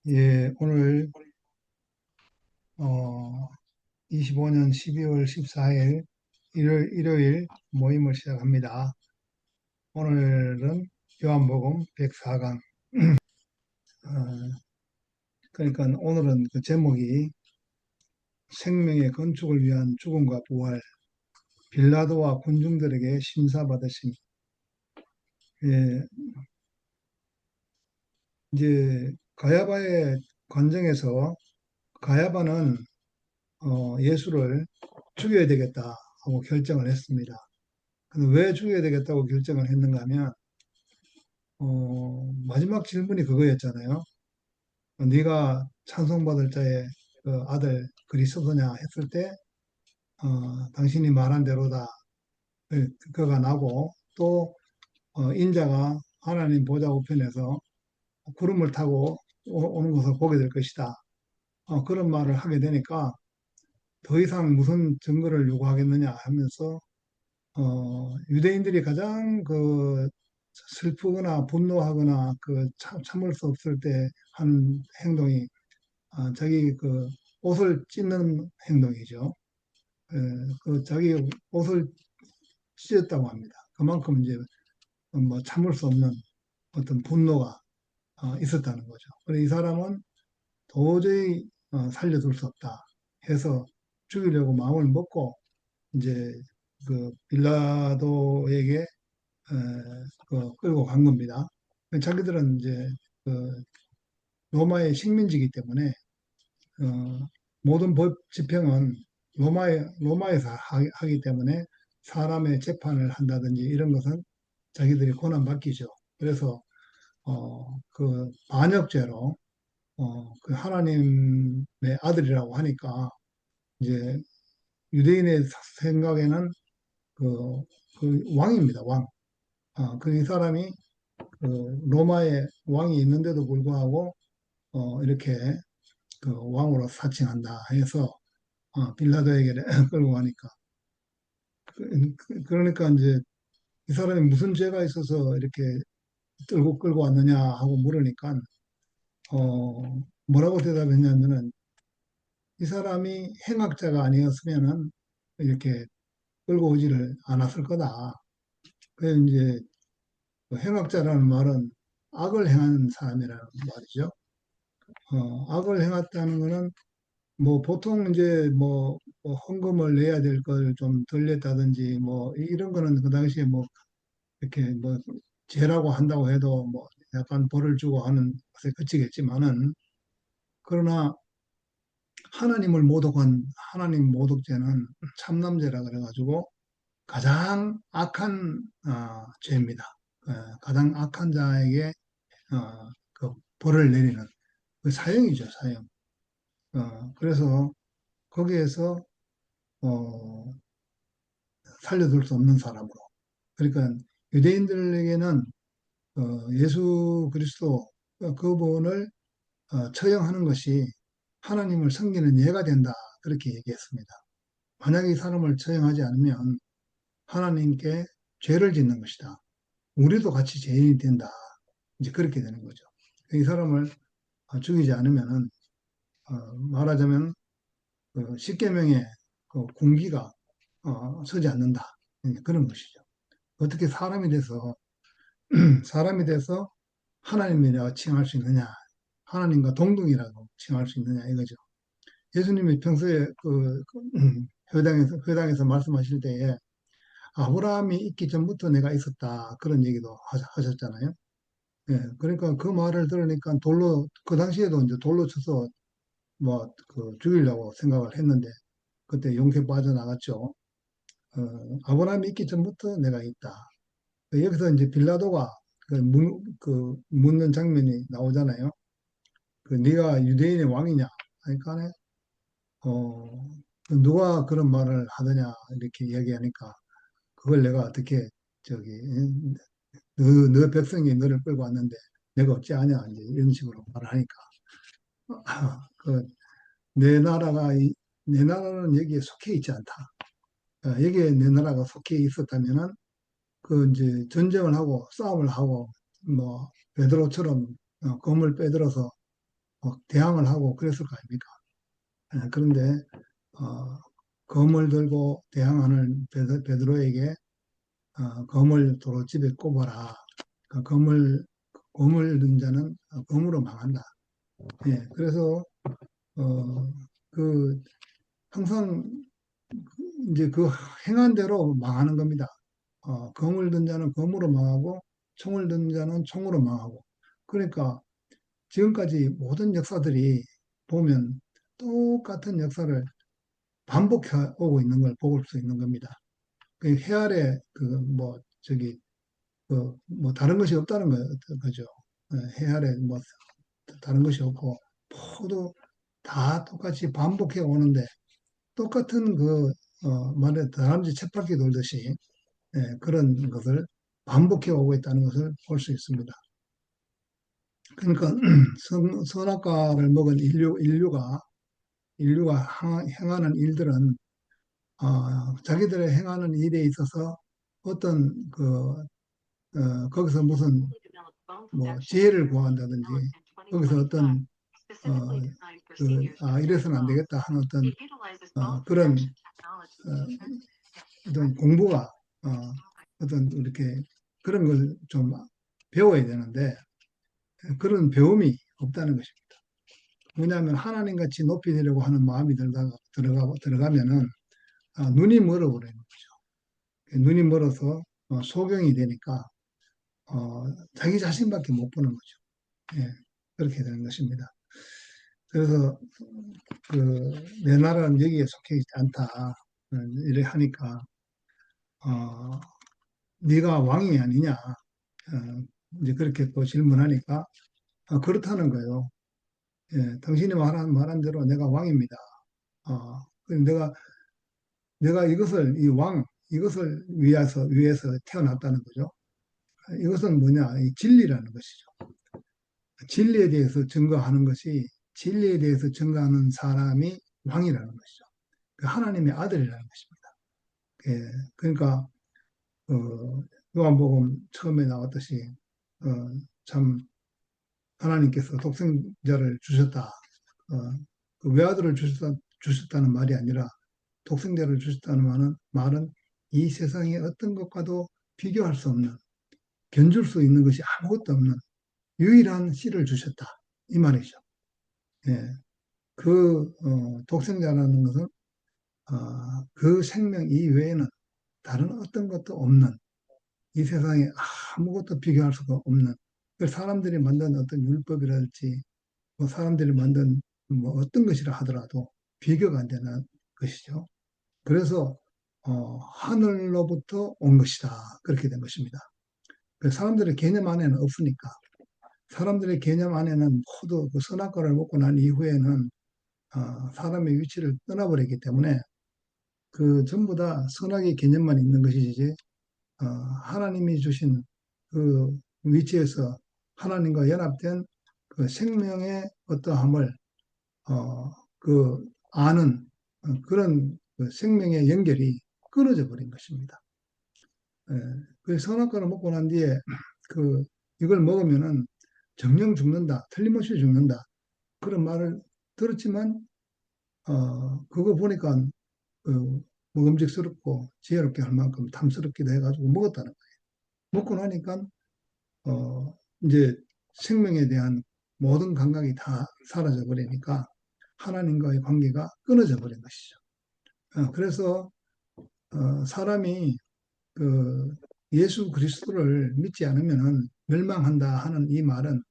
예, 오늘 25년 12월 14일 일요일 모임을 시작합니다. 오늘은 요한복음 104강. 그러니까 오늘은 그 제목이 생명의 건축을 위한 죽음과 부활, 빌라도와 군중들에게 심사받으심. 예, 이제 가야바의 관정에서 가야바는 예수를 죽여야 되겠다 하고 결정을 했습니다. 근데 왜 죽여야 되겠다고 결정을 했는가 하면 마지막 질문이 그거였잖아요. 네가 찬송받을 자의 그 아들 그리스도냐 했을 때, 당신이 말한 대로다. 그가 나고 또 인자가 하나님 보좌 우편에서 구름을 타고 오는 것을 보게 될 것이다. 그런 말을 하게 되니까 더 이상 무슨 증거를 요구하겠느냐 하면서 유대인들이 가장 그 슬프거나 분노하거나 그 참을 수 없을 때 하는 행동이 자기 그 옷을 찢는 행동이죠. 그 자기 옷을 찢었다고 합니다. 그만큼 이제 뭐 참을 수 없는 어떤 분노가 있었다는 거죠. 그래서 이 사람은 도저히 살려둘 수 없다 해서 죽이려고 마음을 먹고 이제 그 빌라도에게 끌고 간 겁니다. 자기들은 이제 그 로마의 식민지이기 때문에 모든 법 집행은 로마에서 하기 때문에 사람의 재판을 한다든지 이런 것은 자기들이 권한 맡기죠. 그래서 그 반역죄로 그 하나님의 아들이라고 하니까 이제 유대인의 생각에는 그, 그 왕입니다. 왕. 그 이 사람이 그 로마의 왕이 있는데도 불구하고 이렇게 그 왕으로 사칭한다 해서 빌라도에게 끌고 가니까 그러니까 이제 이 사람이 무슨 죄가 있어서 이렇게 끌고 왔느냐 하고 물으니까 뭐라고 대답했냐면은 이 사람이 행악자가 아니었으면은 이렇게 끌고 오지를 않았을 거다. 그래서 이제 그 행악자라는 말은 악을 행한 사람이라는 말이죠. 악을 행했다는 거는 뭐 보통 이제 뭐 헌금을 내야 될 걸 좀 덜 냈다든지 뭐 이런 거는 그 당시에 뭐 이렇게 뭐 죄라고 한다고 해도 뭐 약간 벌을 주고 하는 것에 그치겠지만은 그러나 하나님을 모독한 하나님 모독죄는 참남죄라 그래가지고 가장 악한 죄입니다. 가장 악한 자에게 그 벌을 내리는 그 사형이죠, 사형. 그래서 거기에서 어, 살려둘 수 없는 사람으로. 그러니까 유대인들에게는 예수 그리스도 그분을 처형하는 것이 하나님을 섬기는 예가 된다. 그렇게 얘기했습니다. 만약에 이 사람을 처형하지 않으면 하나님께 죄를 짓는 것이다. 우리도 같이 죄인이 된다. 이제 그렇게 되는 거죠. 이 사람을 죽이지 않으면은 말하자면 그 십계명의 그 군기가 서지 않는다. 그런 것이죠. 어떻게 사람이 돼서 하나님이라고 칭할 수 있느냐? 하나님과 동등이라고 칭할 수 있느냐 이거죠. 예수님이 평소에 회당에서 말씀하실 때에 아브라함이 있기 전부터 내가 있었다 그런 얘기도 하셨잖아요. 예, 그러니까 그 말을 들으니까 그 당시에도 이제 돌로 쳐서 뭐 그 죽이려고 생각을 했는데 그때 용케 빠져나갔죠. 아브라함이 있기 전부터 내가 있다. 여기서 이제 빌라도가 그 묻는 장면이 나오잖아요. 그 네가 유대인의 왕이냐? 하니까 어, 누가 그런 말을 하느냐 이렇게 이야기하니까 그걸 내가 어떻게 저기 너 백성이 너를 끌고 왔는데 내가 어찌하냐 이제 이런 식으로 말을 하니까 그 내 나라가 내 나라는 여기에 속해 있지 않다. 여기에 내 나라가 속해 있었다면은 그 이제 전쟁을 하고 싸움을 하고 뭐 베드로처럼 검을 빼들어서 대항을 하고 그랬을 거 아닙니까? 그런데 어, 검을 들고 대항하는 베드로에게 검을 도로집에 꼽아라. 그 검을 든 자는 검으로 망한다. 예, 그래서 그 항상 이제 그 행한 대로 망하는 겁니다. 검을 든 자는 검으로 망하고 총을 든 자는 총으로 망하고. 그러니까 지금까지 모든 역사들이 보면 똑같은 역사를 반복해 오고 있는 걸 볼 수 있는 겁니다. 그 해아래 그 뭐 저기 그 뭐 다른 것이 없다는 거죠. 해아래 뭐 다른 것이 없고 모두 다 똑같이 반복해 오는데 똑같은 말에 다람쥐 쳇바퀴 돌듯이 그런 것을 반복해 오고 있다는 것을 볼 수 있습니다. 그러니까 선악과를 먹은 인류가 행하는 일들은 자기들의 행하는 일에 있어서 어떤 거기서 무슨 뭐 지혜를 구한다든지 거기서 어떤 어, 이래서는 안 되겠다 하는 그런 어떤 공부가 어떤 이렇게 그런 걸 좀 배워야 되는데 그런 배움이 없다는 것입니다. 왜냐하면 하나님 같이 높이려고 하는 마음이 들어가면은 눈이 멀어버리는 거죠. 눈이 멀어서 소경이 되니까 자기 자신밖에 못 보는 거죠. 예, 그렇게 되는 것입니다. 그래서 내 나라는 여기에 속해 있지 않다. 이래 하니까 어, 네가 왕이 아니냐. 이제 그렇게 또 질문하니까 그렇다는 거예요. 예, 당신이 말한 대로 내가 왕입니다. 내가 이것을 위해서 태어났다는 거죠. 이것은 뭐냐? 이 진리라는 것이죠. 진리에 대해서 증거하는 것이 진리에 대해서 증거하는 사람이 왕이라는 것이죠. 그 하나님의 아들이라는 것입니다. 예, 그러니까 요한복음 처음에 나왔듯이 어, 참 하나님께서 독생자를 주셨다. 그 외아들을 주셨다는 말이 아니라 독생자를 주셨다는 말은 이 세상의 어떤 것과도 비교할 수 없는 견줄 수 있는 것이 아무것도 없는 유일한 씨를 주셨다. 이 말이죠. 예. 독생자라는 것은 그 생명 이외에는 다른 어떤 것도 없는 이 세상에 아무것도 비교할 수가 없는 그 사람들이 만든 어떤 율법이랄지 뭐 사람들이 만든 뭐 어떤 것이라 하더라도 비교가 안 되는 것이죠. 그래서 하늘로부터 온 것이다. 그렇게 된 것입니다. 사람들의 개념 안에는 없으니까 사람들의 개념 안에는 모두 그 선악과를 먹고 난 이후에는 사람의 위치를 떠나버리기 때문에 그 전부 다 선악의 개념만 있는 것이지 하나님이 주신 그 위치에서 하나님과 연합된 그 생명의 어떠함을 그 아는 그런 그 생명의 연결이 끊어져 버린 것입니다. 예, 그 선악과를 먹고 난 뒤에 그 이걸 먹으면은 정령 죽는다, 틀림없이 죽는다 그런 말을 들었지만 그거 보니까 그 먹음직스럽고 지혜롭게 할 만큼 탐스럽기도 해가지고 먹었다는 거예요. 먹고 나니까 이제 생명에 대한 모든 감각이 다 사라져 버리니까 하나님과의 관계가 끊어져 버린 것이죠. 그래서 사람이 그 예수 그리스도를 믿지 않으면 멸망한다 하는 이 말은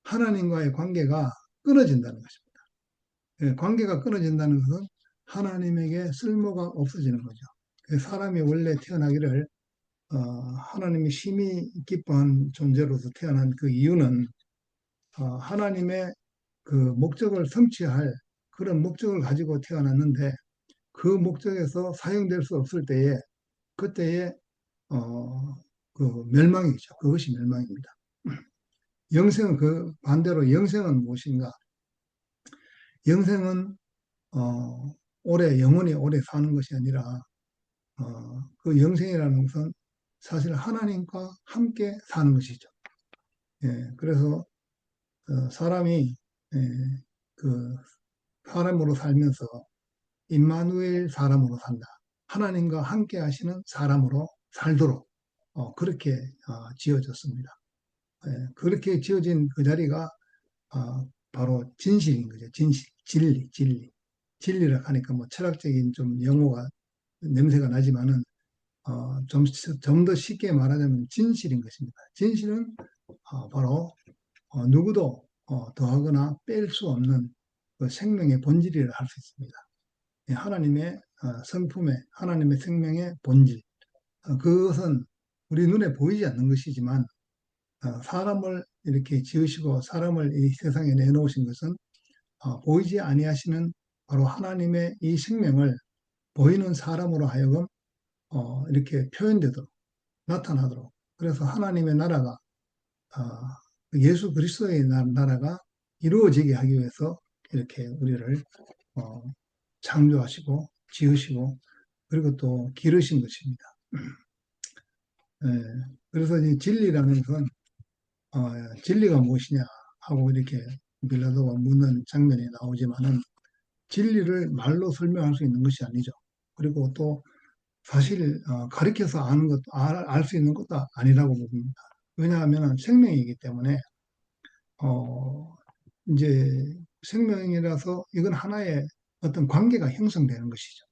하나님과의 관계가 끊어진다는 것입니다. 예, 관계가 끊어진다는 것은 하나님에게 쓸모가 없어지는 거죠. 사람이 원래 태어나기를 하나님이 심히 기뻐한 존재로서 태어난 그 이유는 하나님의 그 목적을 성취할 그런 목적을 가지고 태어났는데 그 목적에서 사용될 수 없을 때에 그때에 어, 그 멸망이죠. 그것이 멸망입니다. 영생은 그 반대로 영생은 무엇인가? 영생은 영원히 오래 사는 것이 아니라 그 영생이라는 것은 사실 하나님과 함께 사는 것이죠. 예, 그래서 사람이 예, 그 사람으로 살면서 임마누엘 사람으로 산다. 하나님과 함께 하시는 사람으로 살도록 그렇게 지어졌습니다. 예, 그렇게 지어진 그 자리가 바로 진실인 거죠. 진실, 진리, 진리. 진리를 하니까 뭐 철학적인 좀 용어가 냄새가 나지만은 좀 더 쉽게 말하자면 진실인 것입니다. 진실은 바로 누구도 더하거나 뺄 수 없는 그 생명의 본질이라 할 수 있습니다. 예, 하나님의 성품의 하나님의 생명의 본질. 그것은 우리 눈에 보이지 않는 것이지만 사람을 이렇게 지으시고 사람을 이 세상에 내놓으신 것은 보이지 아니하시는 바로 하나님의 이 생명을 보이는 사람으로 하여금 이렇게 표현되도록 나타나도록 그래서 하나님의 나라가 예수 그리스도의 나라가 이루어지게 하기 위해서 이렇게 우리를 어, 창조하시고 지으시고 그리고 또 기르신 것입니다. 예, 그래서 이 진리라는 건 진리가 무엇이냐 하고 이렇게 빌라도가 묻는 장면이 나오지만은 진리를 말로 설명할 수 있는 것이 아니죠. 그리고 또 사실 가르쳐서 아는 것도 알 수 있는 것도 아니라고 봅니다. 왜냐하면 생명이기 때문에 어, 이제 생명이라서 이건 하나의 어떤 관계가 형성되는 것이죠.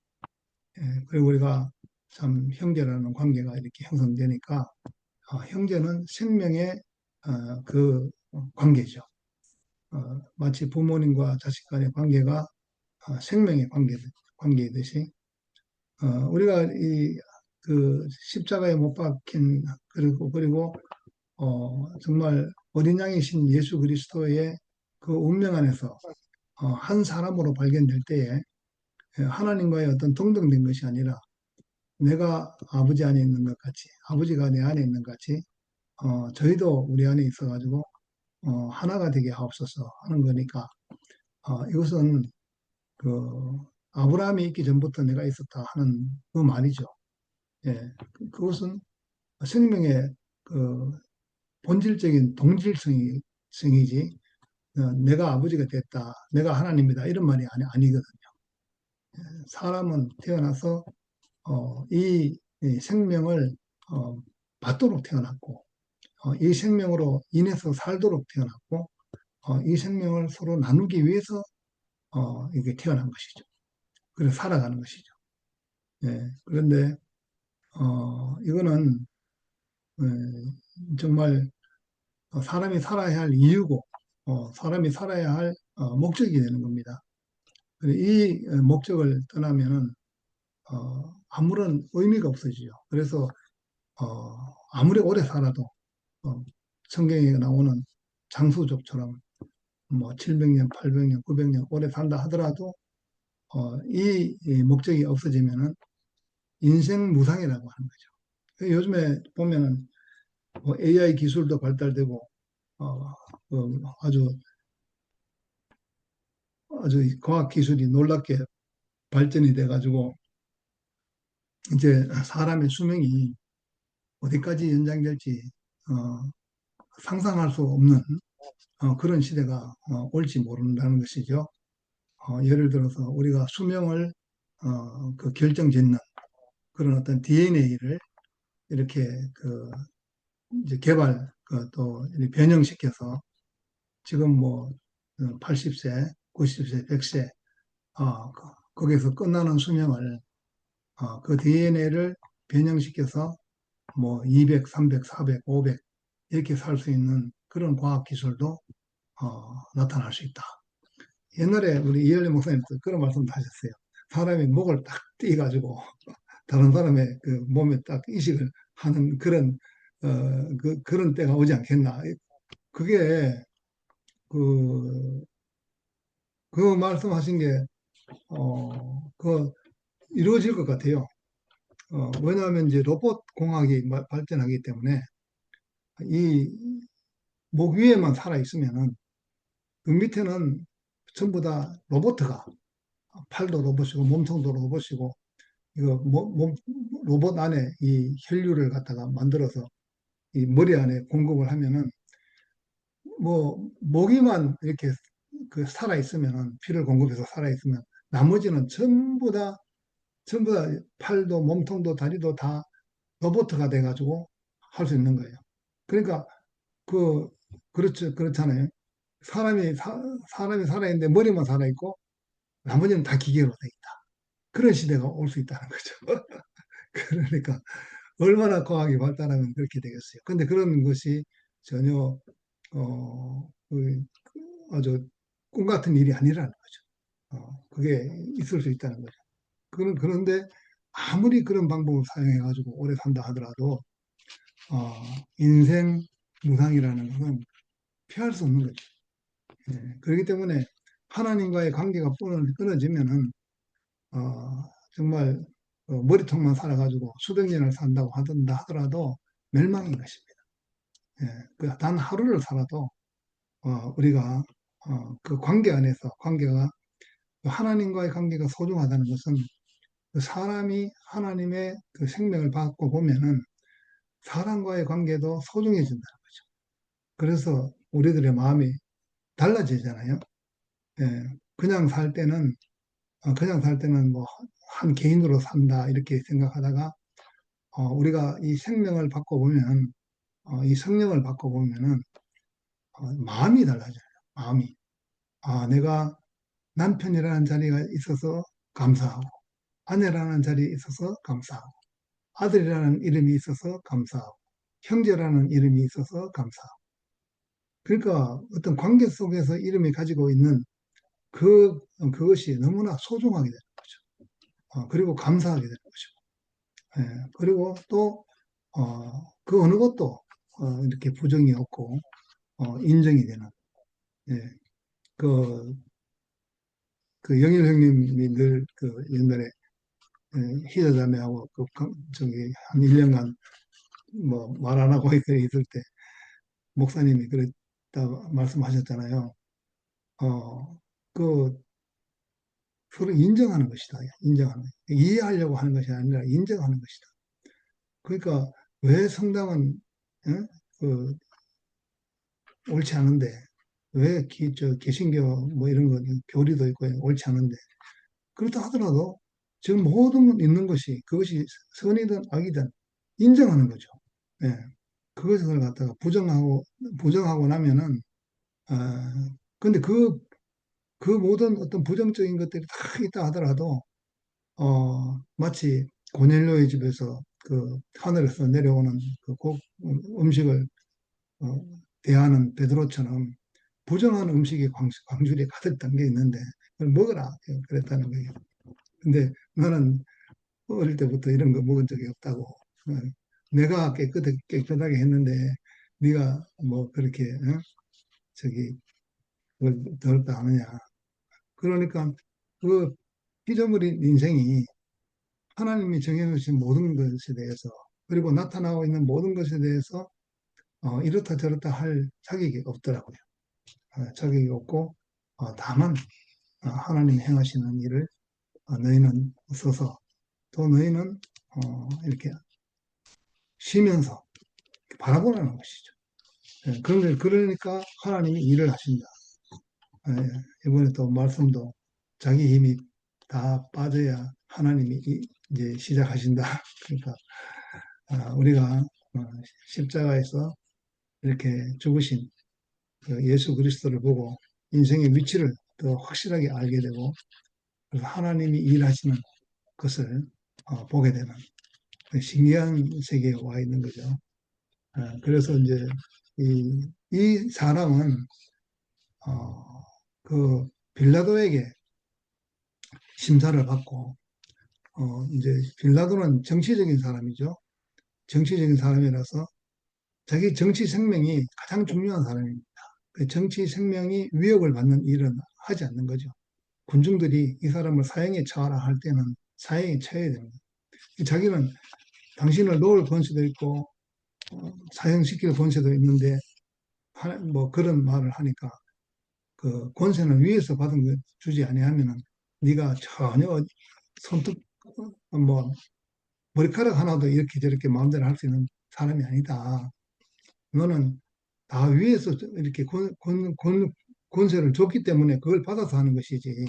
예, 그리고 우리가 참 형제라는 관계가 이렇게 형성되니까 형제는 생명의 그 관계죠. 마치 부모님과 자식 간의 관계가 생명의 관계이듯이 우리가 이 그 십자가에 못 박힌 그리고 정말 어린 양이신 예수 그리스도의 그 운명 안에서 한 사람으로 발견될 때에 하나님과의 어떤 동등된 것이 아니라 내가 아버지 안에 있는 것 같이 아버지가 내 안에 있는 것 같이 저희도 우리 안에 있어가지고 하나가 되게 하옵소서 하는 거니까 이것은 그 아브라함이 있기 전부터 내가 있었다 하는 그 말이죠. 예, 그것은 생명의 그 본질적인 동질성이지 내가 아버지가 됐다, 내가 하나님이다 이런 말이 아니거든요. 사람은 태어나서 이 생명을 어, 받도록 태어났고 이 생명으로 인해서 살도록 태어났고 이 생명을 서로 나누기 위해서 이게 태어난 것이죠. 그래서 살아가는 것이죠. 예, 그런데 이거는 정말 사람이 살아야 할 이유고 사람이 살아야 할 목적이 되는 겁니다. 이 목적을 떠나면은 아무런 의미가 없어지죠. 그래서 아무리 오래 살아도 어, 성경에 나오는 장수족처럼 뭐 700년, 800년, 900년 오래 산다 하더라도 이 목적이 없어지면은 인생 무상이라고 하는 거죠. 요즘에 보면은 뭐 AI 기술도 발달되고 어, 아주 아주 과학 기술이 놀랍게 발전이 돼가지고 이제 사람의 수명이 어디까지 연장될지 어, 상상할 수 없는 그런 시대가 올지 모른다는 것이죠. 예를 들어서 우리가 수명을 그 결정짓는 그런 어떤 DNA를 이렇게 그 이제 또 변형시켜서 지금 뭐 80세, 90세, 100세 거기서 끝나는 수명을 그 DNA를 변형시켜서 뭐 200, 300, 400, 500 이렇게 살 수 있는 그런 과학 기술도 나타날 수 있다. 옛날에 우리 이현리 목사님도 그런 말씀도 하셨어요. 사람이 목을 딱 띄가지고 다른 사람의 그 몸에 딱 이식을 하는 그런 때가 오지 않겠나. 그게 그, 그 말씀하신 게, 그 이루어질 것 같아요. 왜냐하면 이제 로봇 공학이 발전하기 때문에 이 목 위에만 살아 있으면은 그 밑에는 전부 다 로봇가 팔도 로봇이고 몸통도 로봇이고 이거 로봇 안에 이 혈류를 갖다가 만들어서 이 머리 안에 공급을 하면은 뭐 모기만 이렇게 그 살아있으면은, 피를 공급해서 살아있으면, 나머지는 전부 다 팔도, 몸통도, 다리도 다 로봇가 돼가지고 할 수 있는 거예요. 그러니까, 그, 그렇죠, 그렇잖아요. 사람이, 사람이 살아있는데 머리만 살아있고, 나머지는 다 기계로 돼 있다. 그런 시대가 올 수 있다는 거죠. 그러니까, 얼마나 과학이 발달하면 그렇게 되겠어요. 근데 그런 것이 전혀, 아주 꿈 같은 일이 아니라는 거죠. 그게 있을 수 있다는 거죠. 그런데 아무리 그런 방법을 사용해가지고 오래 산다 하더라도, 어, 인생 무상이라는 것은 피할 수 없는 거죠. 예, 그렇기 때문에 하나님과의 관계가 끊어지면은, 정말 머리통만 살아가지고 수백 년을 산다고 하더라도 멸망인 것입니다. 예, 그단 하루를 살아도 우리가 그 관계 안에서 관계가 하나님과의 관계가 소중하다는 것은 그 사람이 하나님의 그 생명을 받고 보면은 사람과의 관계도 소중해진다는 거죠. 그래서 우리들의 마음이 달라지잖아요. 예, 그냥 살 때는 뭐 한 개인으로 산다 이렇게 생각하다가 우리가 이 생명을 받고 보면 이 성령을 받고 보면은 마음이 달라져요. 마음이. 내가 남편이라는 자리가 있어서 감사하고, 아내라는 자리에 있어서 감사하고, 아들이라는 이름이 있어서 감사하고, 형제라는 이름이 있어서 감사하고. 그러니까 어떤 관계 속에서 이름이 가지고 있는 그것이 너무나 소중하게 되는 거죠. 그리고 감사하게 되는 거죠. 예, 그리고 또, 그 어느 것도 이렇게 부정이 없고, 인정이 되는, 예, 그, 그 영일 형님이 늘 그 옛날에 희자자매하고 저기 한 1년간 뭐 말 안 하고 있을 때 목사님이 그랬다 말씀하셨잖아요. 어, 그 서로 인정하는 것이다. 인정하는. 이해하려고 하는 것이 아니라 인정하는 것이다. 그러니까 왜 성당은 어? 그 옳지 않은데 왜 개신교 뭐 이런 거 교리도 있고 옳지 않은데 그렇다 하더라도 지금 모든 있는 것이 그것이 선이든 악이든 인정하는 거죠. 예. 그것을 갖다가 부정하고 나면은, 근데 그 모든 어떤 부정적인 것들이 다 있다 하더라도, 마치 고넬료의 집에서 그 하늘에서 내려오는 음식을, 어, 대하는 베드로처럼 부정한 음식이 광줄이 가득 담겨 있는데, 그걸 먹어라. 그랬다는 거예요. 근데 나는 어릴 때부터 이런 거 먹은 적이 없다고. 내가 깨끗하게 했는데, 네가 뭐 그렇게, 저기, 그걸 더럽다 하느냐. 그러니까 그 피조물인 인생이 하나님이 정해놓으신 모든 것에 대해서 그리고 나타나고 있는 모든 것에 대해서 이렇다 저렇다 할 자격이 없더라고요. 자격이 없고 다만 하나님이 행하시는 일을 너희는 써서 또 너희는 이렇게 쉬면서 바라보라는 것이죠. 그러니까 하나님이 일을 하신다. 이번에 또 말씀도 자기 힘이 다 빠져야 하나님이 이제 시작하신다. 그러니까 우리가 십자가에서 이렇게 죽으신 그 예수 그리스도를 보고 인생의 위치를 더 확실하게 알게 되고 그래서 하나님이 일하시는 것을 보게 되는 그 신기한 세계에 와 있는 거죠. 그래서 이제 이 사람은 그 빌라도에게 심사를 받고 이제 빌라도는 정치적인 사람이죠. 정치적인 사람이라서 자기 정치 생명이 가장 중요한 사람입니다. 그 정치 생명이 위협을 받는 일은 하지 않는 거죠. 군중들이 이 사람을 사형에 처하라 할 때는 사형에 처해야 됩니다. 자기는 당신을 놓을 권세도 있고 사형시킬 권세도 있는데 뭐 그런 말을 하니까 그 권세는 위에서 받은 거 주지 아니하면은 네가 전혀 손톱 뭐 머리카락 하나도 이렇게 저렇게 마음대로 할 수 있는 사람이 아니다. 너는 다 위에서 이렇게 권세를 줬기 때문에 그걸 받아서 하는 것이지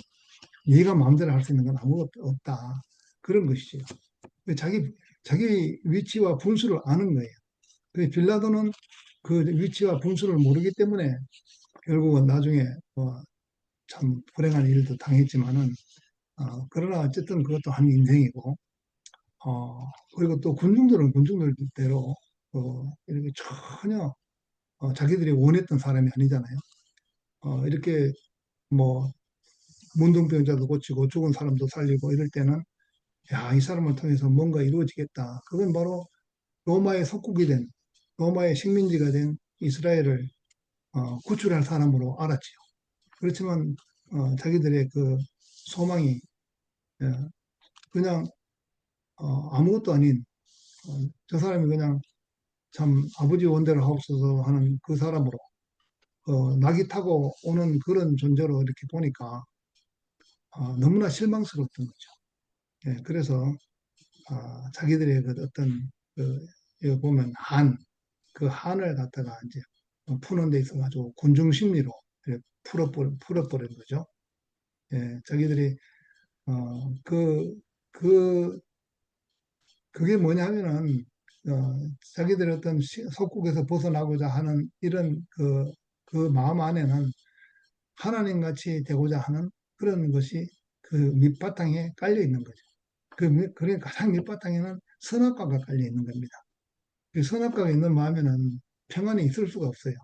네가 마음대로 할 수 있는 건 아무것도 없다. 그런 것이죠. 자기 위치와 분수를 아는 거예요. 빌라도는 그 위치와 분수를 모르기 때문에 결국은 나중에 참 불행한 일도 당했지만은 그러나 어쨌든 그것도 한 인생이고 그리고 또 군중들은 군중들대로 이렇게 전혀 자기들이 원했던 사람이 아니잖아요. 이렇게 뭐 문둥병자도 고치고 죽은 사람도 살리고 이럴 때는 야, 이 사람을 통해서 뭔가 이루어지겠다. 그건 바로 로마의 속국이 된 로마의 식민지가 된 이스라엘을 구출할 사람으로 알았지요. 그렇지만 자기들의 그 소망이 어, 그냥 아무것도 아닌 저 사람이 그냥 참 아버지 원대로 하옵소서 하는 그 사람으로 낙이 타고 오는 그런 존재로 이렇게 보니까 너무나 실망스러웠던 거죠. 예, 그래서 자기들의 그 어떤 그 여기 보면 그 한을 갖다가 이제 푸는 데 있어가지고 군중 심리로 이렇게 풀어버린 거죠. 예, 자기들이 그 그게 뭐냐면은 자기들의 어떤 속국에서 벗어나고자 하는 이런 그 마음 안에는 하나님 같이 되고자 하는 그런 것이 그 밑바탕에 깔려 있는 거죠. 그러니까 가장 밑바탕에는 선악과가 깔려 있는 겁니다. 그 선악과가 있는 마음에는 평안이 있을 수가 없어요.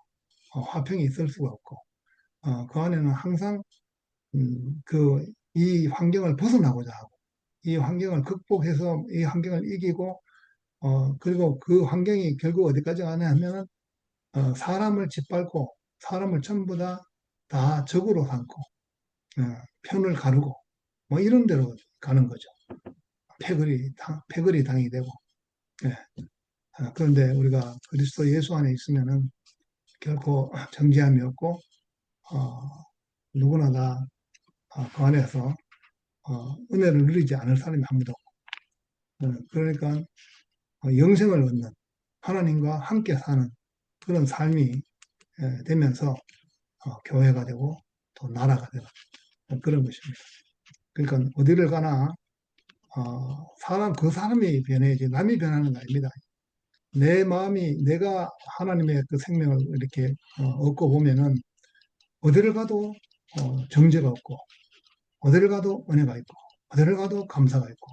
화평이 있을 수가 없고, 그 안에는 항상 이 환경을 벗어나고자 하고, 이 환경을 극복해서 이 환경을 이기고, 그리고 그 환경이 결국 어디까지 가냐 하면은, 사람을 짓밟고, 사람을 전부 다 적으로 삼고, 어, 편을 가르고, 뭐 이런 데로 가는 거죠. 패거리 당이 되고. 예. 그런데 우리가 그리스도 예수 안에 있으면은 결코 정죄함이 없고, 어, 누구나 다 그 안에서 은혜를 누리지 않을 사람이 아무도 없고, 그러니까 영생을 얻는 하나님과 함께 사는 그런 삶이 되면서 교회가 되고 또 나라가 되는 그런 것입니다. 그러니까 어디를 가나 그 사람이 변해야지 남이 변하는 거 아닙니다. 내 마음이 내가 하나님의 그 생명을 이렇게 얻고 보면은 어디를 가도 정죄가 없고 어디를 가도 은혜가 있고 어디를 가도 감사가 있고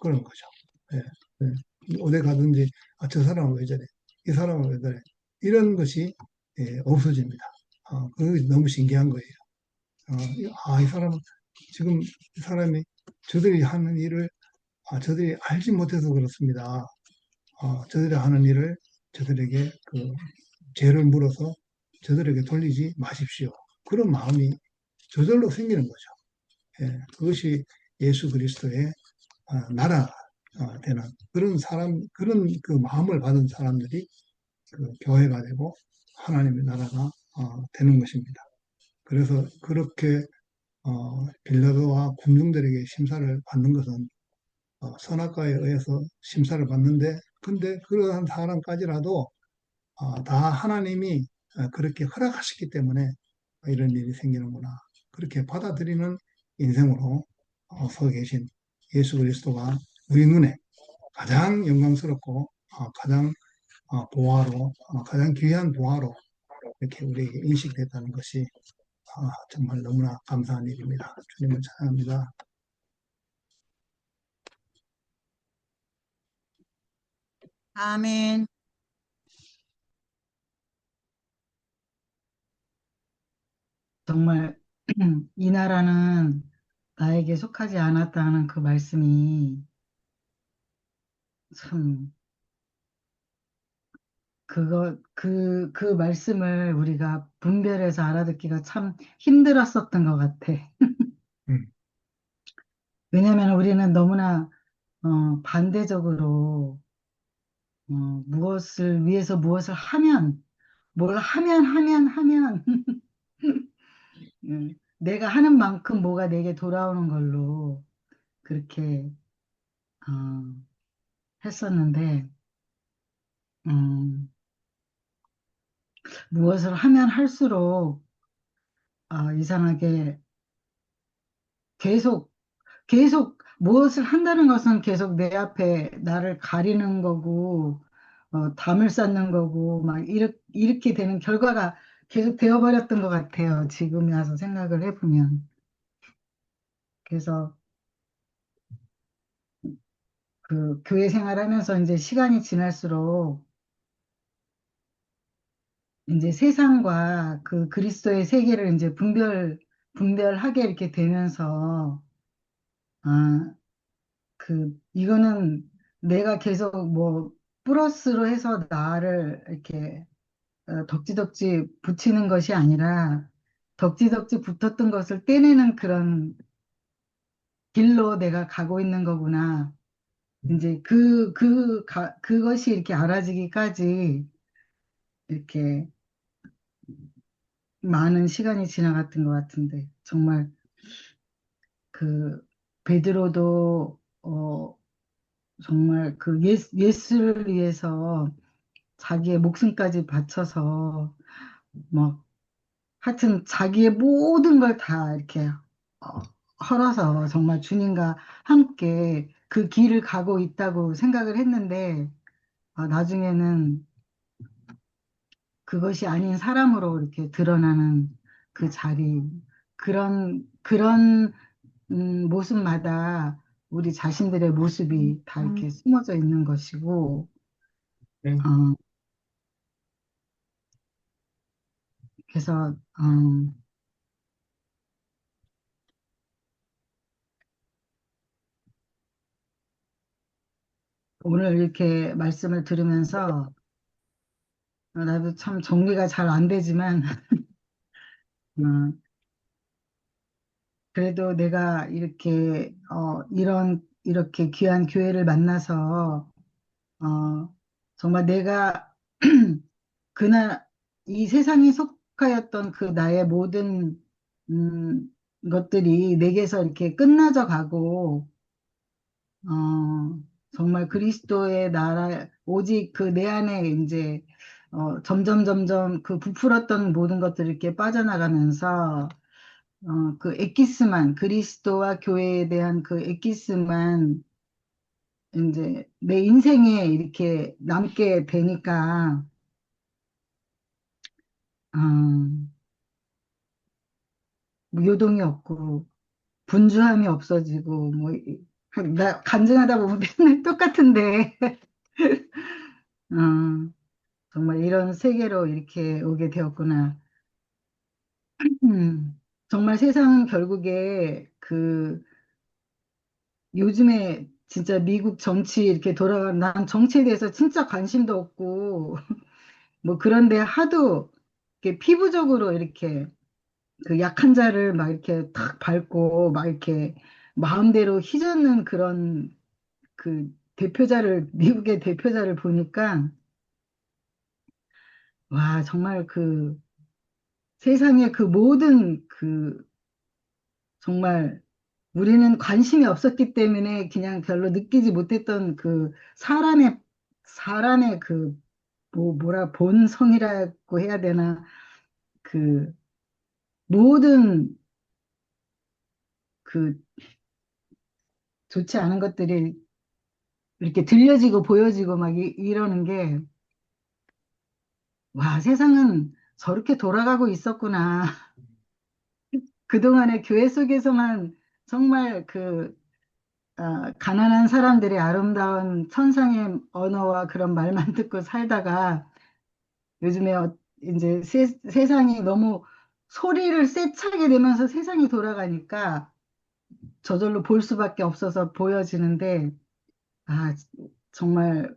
그런 거죠. 예, 예. 어디 가든지 저 사람은 왜 저래? 이 사람은 왜 그래? 이런 것이 없어집니다. 그게 너무 신기한 거예요. 이 사람은 지금 이 사람이 저들이 하는 일을 저들이 알지 못해서 그렇습니다. 저들이 하는 일을 저들에게 그 죄를 물어서 저들에게 돌리지 마십시오. 그런 마음이 저절로 생기는 거죠. 예, 그것이 예수 그리스도의 나라 되는 그런 그런 그 마음을 받은 사람들이 그 교회가 되고 하나님의 나라가 되는 것입니다. 그래서 그렇게 빌라도와 군중들에게 심사를 받는 것은 선악과에 의해서 심사를 받는데, 근데 그러한 사람까지라도 다 하나님이 그렇게 허락하셨기 때문에 이런 일이 생기는구나. 그렇게 받아들이는 인생으로 서 계신 예수 그리스도가 우리 눈에 가장 영광스럽고 가장 보화로 가장 귀한 보화로 이렇게 우리에게 인식됐다는 것이 정말 너무나 감사한 일입니다. 주님을 찬양합니다. 아멘. 정말 이 나라는 나에게 속하지 않았다는 그 말씀이 참 그 말씀을 우리가 분별해서 알아듣기가 참 힘들었었던 것 같아. 음, 왜냐하면 우리는 너무나 반대적으로 무엇을 위해서 무엇을 하면 뭘 하면 내가 하는 만큼 뭐가 내게 돌아오는 걸로 그렇게 어, 했었는데 음, 무엇을 하면 할수록 이상하게 계속, 계속 무엇을 한다는 것은 계속 내 앞에 나를 가리는 거고, 담을 쌓는 거고, 막 이렇게 되는 결과가 계속 되어버렸던 것 같아요. 지금 와서 생각을 해보면. 그래서 그 교회 생활하면서 이제 시간이 지날수록 이제 세상과 그 그리스도의 세계를 이제 분별하게 이렇게 되면서, 아, 이거는 내가 계속 뭐, 플러스로 해서 나를 이렇게 덕지덕지 붙이는 것이 아니라, 덕지덕지 붙었던 것을 떼내는 그런 길로 내가 가고 있는 거구나. 이제 그것이 이렇게 알아지기까지 이렇게 많은 시간이 지나갔던 것 같은데, 정말 그 베드로도 정말 그 예수를 위해서 자기의 목숨까지 바쳐서 뭐 하여튼 자기의 모든 걸 다 이렇게 어, 헐어서 정말 주님과 함께 그 길을 가고 있다고 생각을 했는데 나중에는 그것이 아닌 사람으로 이렇게 드러나는 그 자리 그런 모습마다 우리 자신들의 모습이 다 이렇게 숨어져 있는 것이고, 네. 어, 그래서, 오늘 이렇게 말씀을 들으면서, 나도 참 정리가 잘 안 되지만, 어, 그래도 내가 이렇게 귀한 교회를 만나서, 정말 내가 그날 이 세상에 속하였던 그 나의 모든 음, 것들이 내게서 이렇게 끝나져 가고 정말 그리스도의 나라 오직 그 내 안에 이제 점점 점점 그 부풀었던 모든 것들이 이렇게 빠져나가면서 그 엑기스만 그리스도와 교회에 대한 그 엑기스만 이제 내 인생에 이렇게 남게 되니까 음, 뭐 요동이 없고 분주함이 없어지고 뭐 나 간증하다 보면 맨날 똑같은데 어, 정말 이런 세계로 이렇게 오게 되었구나. 정말 세상은 결국에 요즘에 진짜 미국 정치 이렇게 돌아가는 난 정치에 대해서 진짜 관심도 없고 뭐 그런데 하도 이렇게 피부적으로 이렇게 그 약한 자를 막 이렇게 탁 밟고 막 이렇게 마음대로 휘젓는 그런 미국의 대표자를 보니까 와 정말 그 세상의 그 모든 정말 우리는 관심이 없었기 때문에 그냥 별로 느끼지 못했던 그 사람의 뭐라 본성이라고 해야 되나 그 모든 그 좋지 않은 것들이 이렇게 들려지고 보여지고 막 이러는 게 와, 세상은 저렇게 돌아가고 있었구나. 그동안의 교회 속에서만 정말 가난한 사람들의 아름다운 천상의 언어와 그런 말만 듣고 살다가 요즘에 이제 세상이 너무 소리를 세차게 되면서 세상이 돌아가니까 저절로 볼 수밖에 없어서 보여지는데, 아, 정말,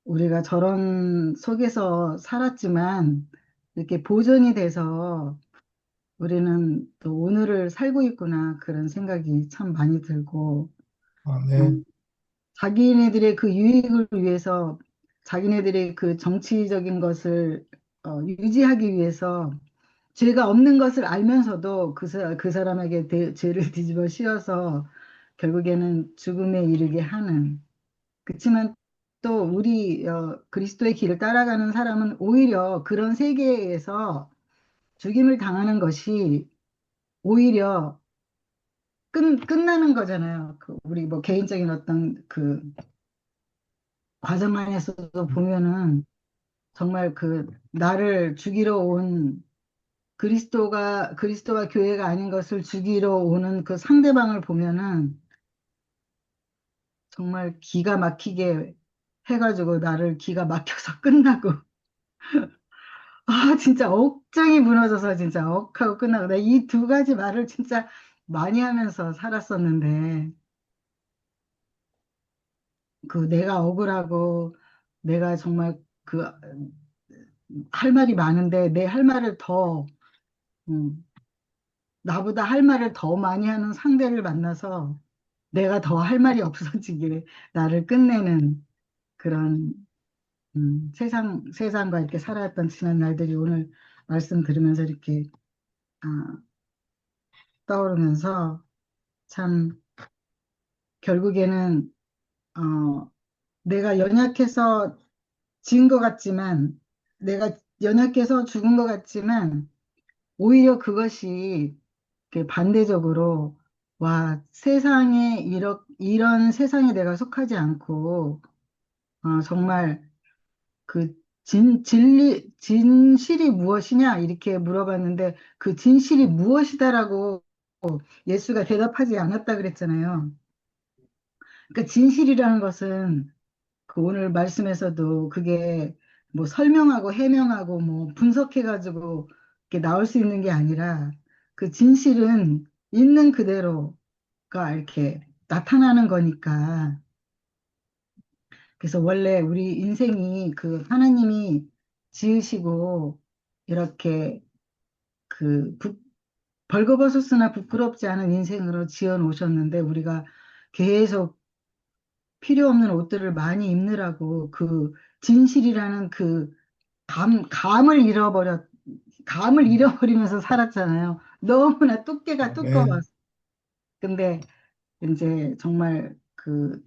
우리가 저런 속에서 살았지만 이렇게 보존이 돼서 우리는 또 오늘을 살고 있구나 그런 생각이 참 많이 들고, 아, 어, 네. 자기네들의 그 유익을 위해서 자기네들의 그 정치적인 것을 유지하기 위해서 죄가 없는 것을 알면서도 그 사람에게 죄를 뒤집어 씌워서 결국에는 죽음에 이르게 하는. 그렇지만 또 우리 그리스도의 길을 따라가는 사람은 오히려 그런 세계에서 죽임을 당하는 것이 오히려 끝나는 거잖아요. 그 우리 뭐 개인적인 어떤 그 과정 안에서도 보면은 정말 그 나를 죽이러 온 그리스도와 교회가 아닌 것을 죽이러 오는 그 상대방을 보면은 정말 기가 막히게 해가지고 나를 기가 막혀서 끝나고 아 진짜 억장이 무너져서 진짜 억하고 끝나고 내가 이 두 가지 말을 진짜 많이 하면서 살았었는데 그 내가 억울하고 내가 정말 그 할 말이 많은데 내 할 말을 더 음, 나보다 할 말을 더 많이 하는 상대를 만나서 내가 더 할 말이 없어지게 나를 끝내는 그런 세상과 이렇게 살아왔던 지난 날들이 오늘 말씀 들으면서 이렇게 아, 떠오르면서 참 결국에는 어, 내가 연약해서 진 것 같지만 내가 연약해서 죽은 것 같지만 오히려 그것이 이렇게 반대적으로 와 세상에 이런 세상에 내가 속하지 않고 정말 그 진실이 무엇이냐? 이렇게 물어봤는데 그 진실이 무엇이다라고 예수가 대답하지 않았다 그랬잖아요. 그러니까 진실이라는 것은 그 오늘 말씀에서도 그게 뭐 설명하고 해명하고 뭐 분석해가지고 이렇게 나올 수 있는 게 아니라 그 진실은 있는 그대로가 이렇게 나타나는 거니까 그래서 원래 우리 인생이 그 하나님이 지으시고 이렇게 그 벌거벗었으나 부끄럽지 않은 인생으로 지어 놓으셨는데 우리가 계속 필요 없는 옷들을 많이 입느라고 그 진실이라는 그 감을 잃어버리면서 살았잖아요. 너무나 뚜께가 아멘. 두꺼워서. 근데 이제 정말 그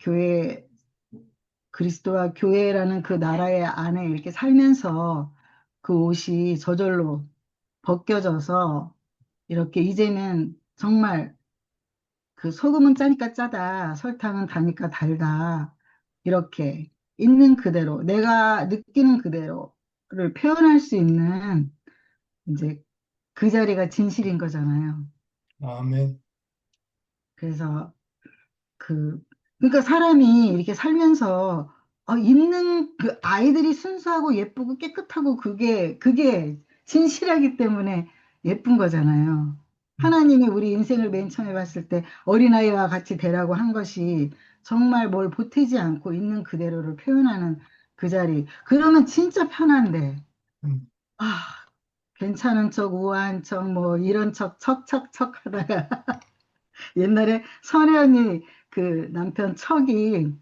그리스도와 교회라는 그 나라의 안에 이렇게 살면서 그 옷이 저절로 벗겨져서 이렇게 이제는 정말 그 소금은 짜니까 짜다, 설탕은 다니까 달다. 이렇게 있는 그대로, 내가 느끼는 그대로를 표현할 수 있는 이제 그 자리가 진실인 거잖아요. 아멘. 그래서 그, 그러니까 사람이 이렇게 살면서, 있는 그 아이들이 순수하고 예쁘고 깨끗하고 그게 진실하기 때문에 예쁜 거잖아요. 하나님이 우리 인생을 맨 처음에 봤을 때 어린아이와 같이 되라고 한 것이 정말 뭘 보태지 않고 있는 그대로를 표현하는 그 자리. 그러면 진짜 편한데, 음, 아, 괜찮은 척, 우아한 척, 뭐, 이런 척 하다가 옛날에 선혜 언니 그 남편 척이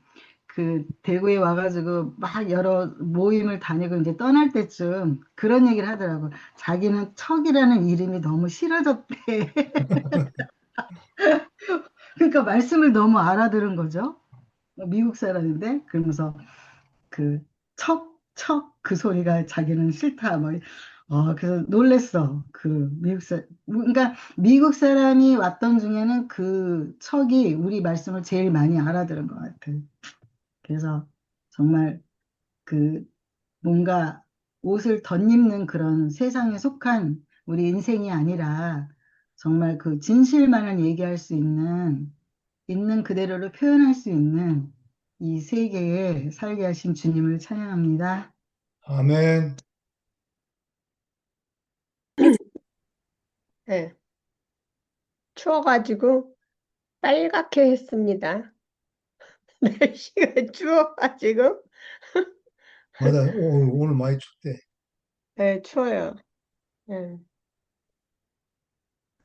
그 대구에 와가지고 막 여러 모임을 다니고 이제 떠날 때쯤 그런 얘기를 하더라고. 자기는 척이라는 이름이 너무 싫어졌대. 그러니까 말씀을 너무 알아들은 거죠. 미국 사람인데 그러면서 그 척 그 소리가 자기는 싫다. 뭐 그래서 놀랬어. 그러니까 미국 사람이 왔던 중에는 그 척이 우리 말씀을 제일 많이 알아들은 것 같아. 그래서 정말 그 뭔가 옷을 덧입는 그런 세상에 속한 우리 인생이 아니라 정말 그 진실만을 얘기할 수 있는 그대로를 표현할 수 있는 이 세계에 살게 하신 주님을 찬양합니다. 아멘. 네, 추워가지고 빨갛게 했습니다. 날씨가 추워가지고, 맞아. 오늘 많이 춥대. 네, 추워요. 네.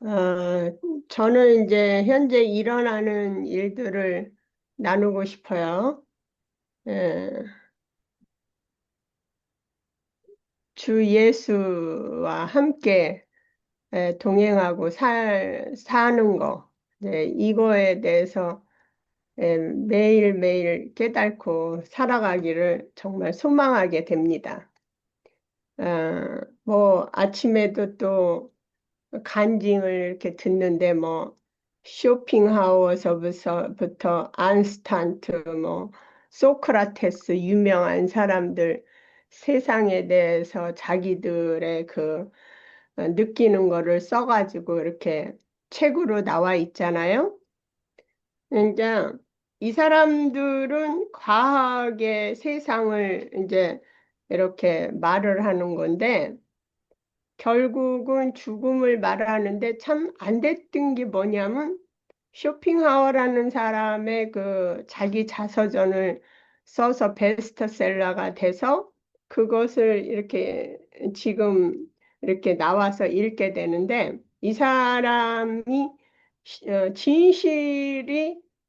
어, 저는 이제 현재 일어나는 일들을 나누고 싶어요. 예, 주 예수와 함께 동행하고 사는 거, 이거에 대해서 매일매일 깨닫고 살아가기를 정말 소망하게 됩니다. 어, 뭐 아침에도 또 간증을 이렇게 듣는데 뭐 쇼핑하우서부터 안스탄트 뭐 소크라테스 유명한 사람들 세상에 대해서 자기들의 그 느끼는 거를 써가지고 이렇게 책으로 나와 있잖아요. 그러니까 이 사람들은 과학의 세상을 이제 이렇게 말을 하는 건데 결국은 죽음을 말하는데 참 안 됐던 게 뭐냐면 쇼핑하워라는 사람의 그 자기 자서전을 써서 베스트셀러가 돼서 그것을 이렇게 지금 이렇게 나와서 읽게 되는데 이 사람이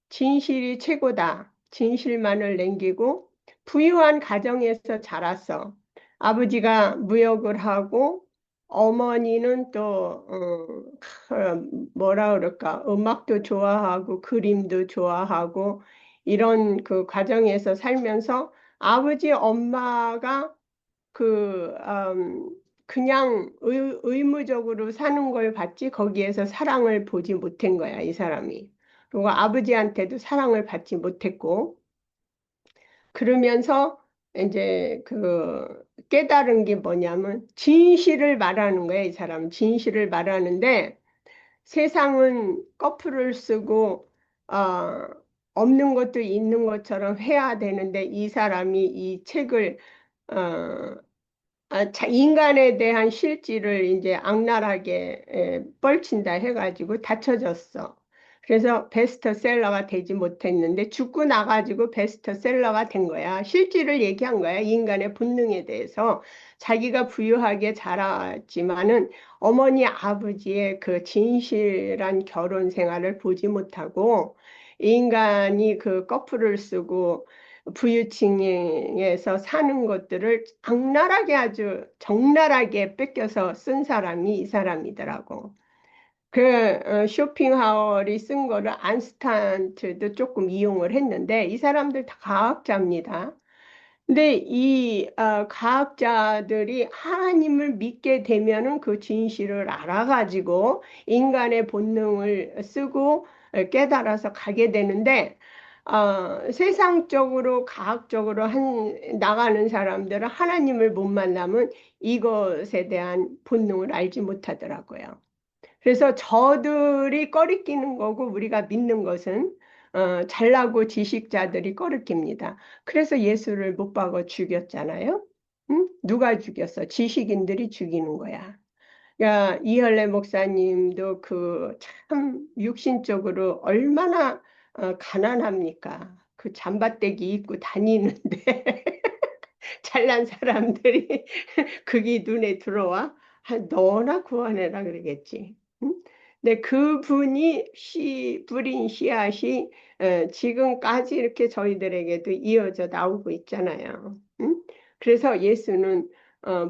진실이 최고다. 진실만을 남기고 부유한 가정에서 자랐어. 아버지가 무역을 하고 어머니는 또 뭐라 그럴까 음악도 좋아하고 그림도 좋아하고 이런 그 과정에서 살면서 아버지 엄마가 그 그냥 의무적으로 사는 걸 봤지 거기에서 사랑을 보지 못한 거야 이 사람이. 그리고 아버지한테도 사랑을 받지 못했고 그러면서 이제 그 깨달은 게 뭐냐면 진실을 말하는 거야 이 사람. 진실을 말하는데 세상은 거꾸를 쓰고 어, 없는 것도 있는 것처럼 해야 되는데 이 사람이 이 책을 어, 인간에 대한 실질을 이제 악랄하게 뻘친다 해가지고 다쳐졌어. 그래서 베스트셀러가 되지 못했는데 죽고 나가지고 베스트셀러가 된 거야. 실질을 얘기한 거야. 인간의 본능에 대해서. 자기가 부유하게 자랐지만은 어머니 아버지의 그 진실한 결혼 생활을 보지 못하고 인간이 그 커플을 쓰고 부유층에서 사는 것들을 악랄하게 아주 적나라하게 뺏겨서 쓴 사람이 이 사람이더라고. 그 쇼핑하울이 쓴 거를 안스탄트도 조금 이용을 했는데 이 사람들 다 과학자입니다. 근데 이 과학자들이 하나님을 믿게 되면은 그 진실을 알아가지고 인간의 본능을 쓰고 깨달아서 가게 되는데 세상적으로 과학적으로 나가는 사람들은 하나님을 못 만나면 이것에 대한 본능을 알지 못하더라고요. 그래서 저들이 꺼리끼는 거고 우리가 믿는 것은 잘나고 지식자들이 꺼리낍니다. 그래서 예수를 못 박아 죽였잖아요. 응? 누가 죽였어? 지식인들이 죽이는 거야. 야, 이할래 목사님도 그 참 육신적으로 얼마나 가난합니까? 그 잠바떼기 입고 다니는데 잘난 사람들이 그게 눈에 들어와? 너나 구원해라 그러겠지. 응? 근데 그분이 뿌린 씨앗이 지금까지 이렇게 저희들에게도 이어져 나오고 있잖아요. 응? 그래서 예수는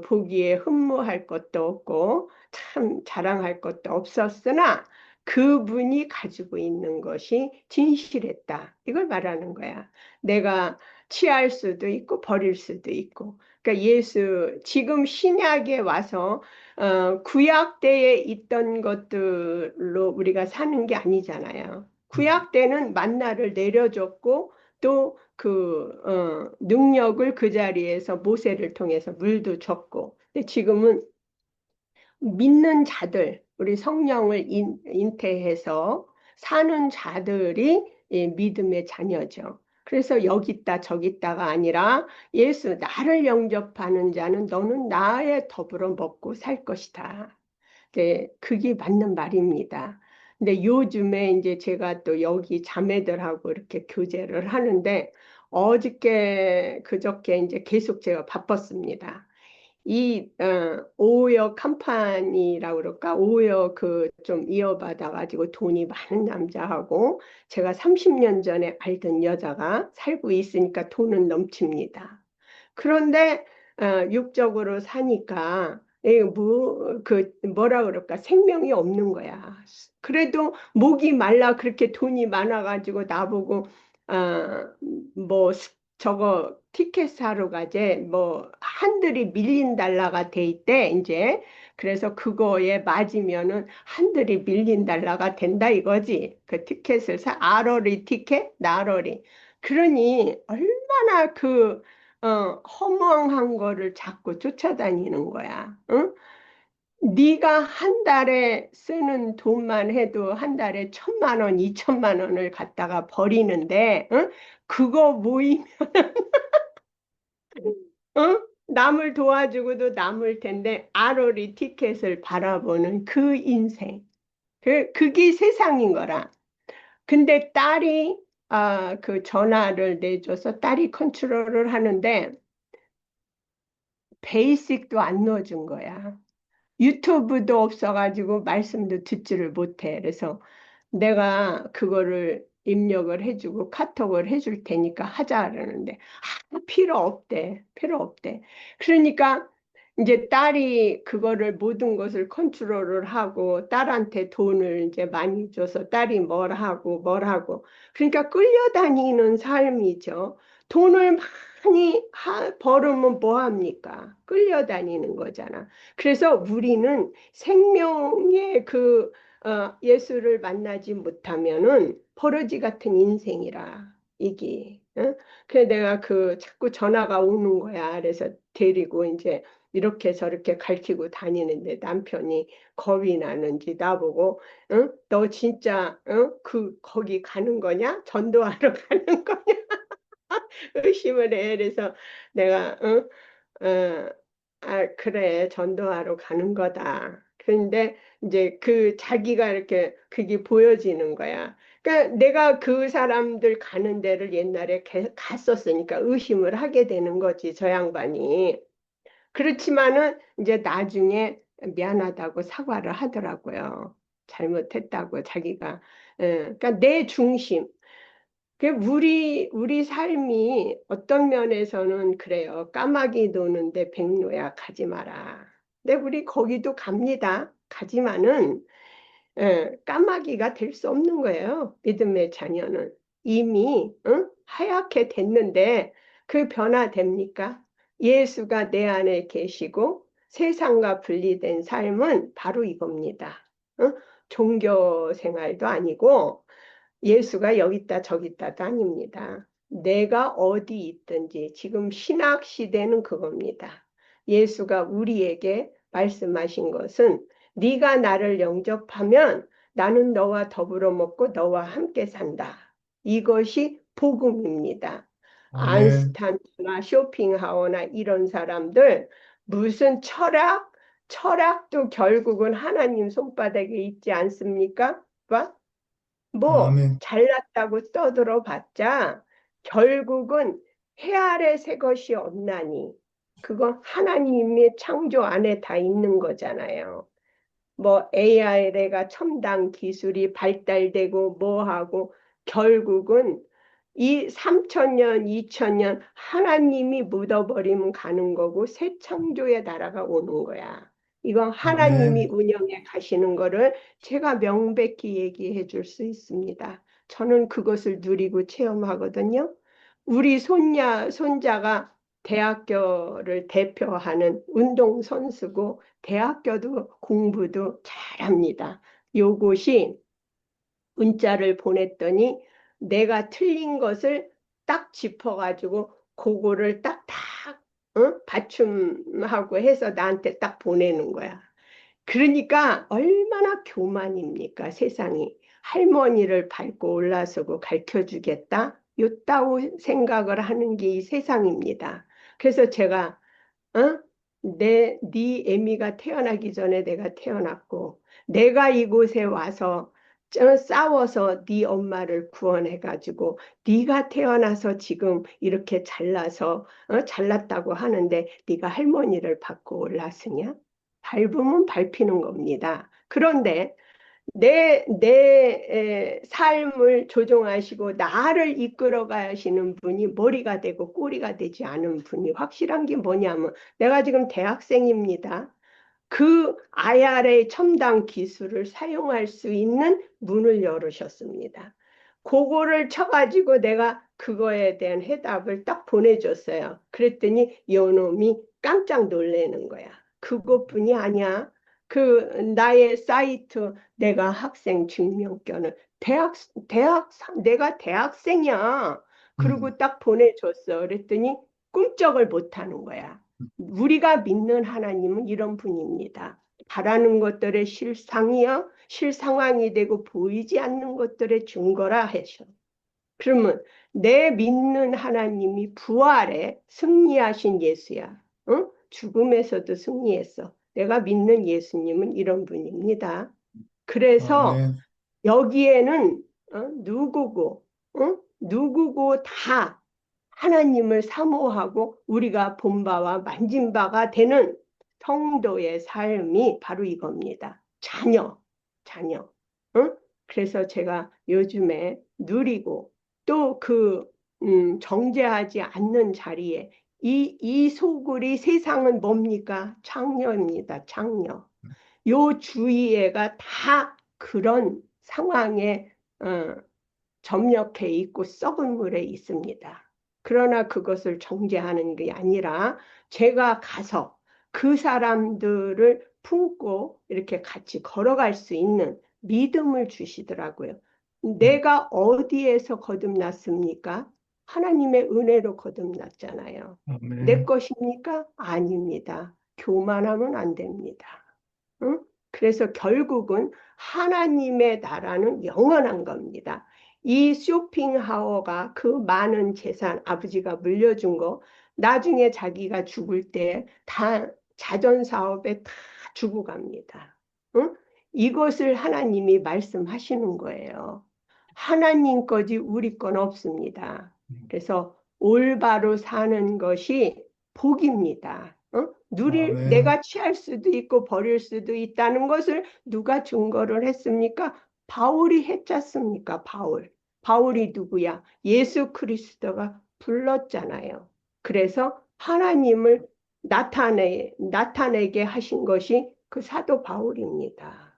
보기에 흠모할 것도 없고 참 자랑할 것도 없었으나 그분이 가지고 있는 것이 진실했다. 이걸 말하는 거야. 내가 취할 수도 있고 버릴 수도 있고. 그러니까 지금 신약에 와서 구약 때에 있던 것들로 우리가 사는 게 아니잖아요. 구약 때는 만나를 내려줬고 또 그 능력을 그 자리에서 모세를 통해서 물도 줬고. 근데 지금은 믿는 자들, 우리 성령을 인태해서 사는 자들이 믿음의 자녀죠. 그래서 여기 있다 저기 있다가 아니라 예수 나를 영접하는 자는 너는 나에 더불어 먹고 살 것이다. 네, 그게 맞는 말입니다. 근데 요즘에 이제 제가 또 여기 자매들하고 이렇게 교제를 하는데 그저께 이제 계속 제가 바빴습니다. 오히려 컴퍼니라고 그럴까? 오히려 그 좀 이어받아 가지고 돈이 많은 남자하고 제가 30년 전에 알던 여자가 살고 있으니까 돈은 넘칩니다. 그런데 육적으로 사니까 뭐라 그럴까? 생명이 없는 거야. 그래도 목이 말라 그렇게 돈이 많아 가지고 나보고 뭐 저거 티켓 사러 가재 뭐 한들이 밀린 달러가 돼 있대 이제. 그래서 그거에 맞으면은 한들이 밀린 달러가 된다 이거지. 그 티켓을 아러리 티켓 나러리. 그러니 얼마나 그 허무한 거를 자꾸 쫓아다니는 거야. 응? 네가 한 달에 쓰는 돈만 해도 한 달에 1,000만 원, 2,000만 원을 갖다가 버리는데, 응? 그거 모이면, 응? 남을 도와주고도 남을 텐데, 아로리 티켓을 바라보는 그 인생. 그게 세상인 거라. 근데 딸이, 그 전화를 내줘서 딸이 컨트롤을 하는데, 베이직도 안 넣어준 거야. 유튜브도 없어가지고 말씀도 듣지를 못해. 그래서 내가 그거를 입력을 해주고 카톡을 해줄 테니까 하자 그러는데 필요 없대. 필요 없대. 그러니까 이제 딸이 그거를 모든 것을 컨트롤을 하고 딸한테 돈을 이제 많이 줘서 딸이 뭘 하고 뭘 하고 그러니까 끌려다니는 삶이죠. 돈을 많이 벌으면 뭐 합니까? 끌려다니는 거잖아. 그래서 우리는 생명의 예수를 만나지 못하면은 버러지 같은 인생이라 이게. 어? 그래 내가 자꾸 전화가 오는 거야. 그래서 데리고 이제 이렇게 저렇게 가르치고 다니는데 남편이 겁이 나는지 나보고 너 진짜 거기 가는 거냐? 전도하러 가는 거냐? 의심을 해. 그래서 내가 그래 전도하러 가는 거다. 그런데 이제 자기가 이렇게 그게 보여지는 거야. 그러니까 내가 그 사람들 가는 데를 옛날에 갔었으니까 의심을 하게 되는 거지, 저 양반이. 그렇지만은 이제 나중에 미안하다고 사과를 하더라고요. 잘못했다고 자기가. 그러니까 내 중심. 우리 삶이 어떤 면에서는 그래요. 까마귀 도는데 백로야 가지 마라. 근데 우리 거기도 갑니다. 가지만은 까마귀가 될 수 없는 거예요. 믿음의 자녀는. 이미 하얗게 됐는데 그 변화됩니까? 예수가 내 안에 계시고 세상과 분리된 삶은 바로 이겁니다. 어? 종교 생활도 아니고 예수가 여기 있다 저기 있다도 아닙니다. 내가 어디 있든지 지금 신학 시대는 그겁니다. 예수가 우리에게 말씀하신 것은 네가 나를 영접하면 나는 너와 더불어 먹고 너와 함께 산다. 이것이 복음입니다. 아멘. 안스탄트나 쇼핑하거나 이런 사람들 무슨 철학도 결국은 하나님 손바닥에 있지 않습니까? 봐? 뭐 아멘. 잘났다고 떠들어 봤자 결국은 해 아래 새 것이 없나니 그건 하나님의 창조 안에 다 있는 거잖아요. 뭐 AI가 첨단 기술이 발달되고 뭐하고 결국은 이 3,000년, 2,000년 하나님이 묻어버리면 가는 거고 새 창조의 나라가 오는 거야. 이건 하나님이 아멘. 운영해 가시는 거를 제가 명백히 얘기해 줄 수 있습니다. 저는 그것을 누리고 체험하거든요. 우리 손자가 대학교를 대표하는 운동선수고 대학교도 공부도 잘합니다. 요것이 문자를 보냈더니 내가 틀린 것을 딱 짚어가지고 그거를 딱딱 받침하고 해서 나한테 딱 보내는 거야. 그러니까 얼마나 교만입니까, 세상이. 할머니를 밟고 올라서고 가르쳐 주겠다? 요따오 생각을 하는 게 이 세상입니다. 그래서 제가 어? 네 애미가 태어나기 전에 내가 태어났고, 내가 이곳에 와서 싸워서 네 엄마를 구원해가지고, 네가 태어나서 지금 이렇게 잘나서, 잘났다고 하는데, 네가 할머니를 받고 올랐으냐? 밟으면 밟히는 겁니다. 그런데 내 삶을 조종하시고 나를 이끌어 가시는 분이 머리가 되고 꼬리가 되지 않은 분이 확실한 게 뭐냐면 내가 지금 대학생입니다. 그 IRA 첨단 기술을 사용할 수 있는 문을 열으셨습니다. 그거를 쳐가지고 내가 그거에 대한 해답을 딱 보내줬어요. 그랬더니 요놈이 깜짝 놀라는 거야. 그것뿐이 아니야. 그 나의 사이트 내가 학생 증명권을 내가 대학생이야. 음, 그리고 딱 보내줬어. 그랬더니 꿈쩍을 못 하는 거야. 우리가 믿는 하나님은 이런 분입니다. 바라는 것들의 실상이요, 실상황이 되고 보이지 않는 것들의 증거라 하셔. 그러면 내 믿는 하나님이 부활에 승리하신 예수야. 응? 죽음에서도 승리했어. 내가 믿는 예수님은 이런 분입니다. 그래서 아멘. 여기에는 누구고, 누구고 다 하나님을 사모하고 우리가 본 바와 만진 바가 되는 성도의 삶이 바로 이겁니다. 자녀. 응? 그래서 제가 요즘에 누리고 또 정죄하지 않는 자리에 이 소굴이 세상은 뭡니까? 창녀입니다. 창녀. 요 주위에가 다 그런 상황에 어, 접력해 있고 썩은 물에 있습니다. 그러나 그것을 정죄하는 게 아니라 제가 가서 그 사람들을 품고 이렇게 같이 걸어갈 수 있는 믿음을 주시더라고요. 내가 어디에서 거듭났습니까? 하나님의 은혜로 거듭났잖아요. 내 아멘. 것입니까? 아닙니다. 교만하면 안 됩니다. 응? 그래서 결국은 하나님의 나라는 영원한 겁니다. 이 쇼핑하워가 그 많은 재산 아버지가 물려준 거 나중에 자기가 죽을 때 다 자전 사업에 다 주고 갑니다. 응? 이것을 하나님이 말씀하시는 거예요. 하나님 거지 우리 건 없습니다. 그래서 올바로 사는 것이 복입니다. 아멘. 내가 취할 수도 있고 버릴 수도 있다는 것을 누가 증거를 했습니까? 바울이 했잖습니까? 바울이 누구야? 예수 그리스도가 불렀잖아요. 그래서 하나님을 나타내게 하신 것이 그 사도 바울입니다.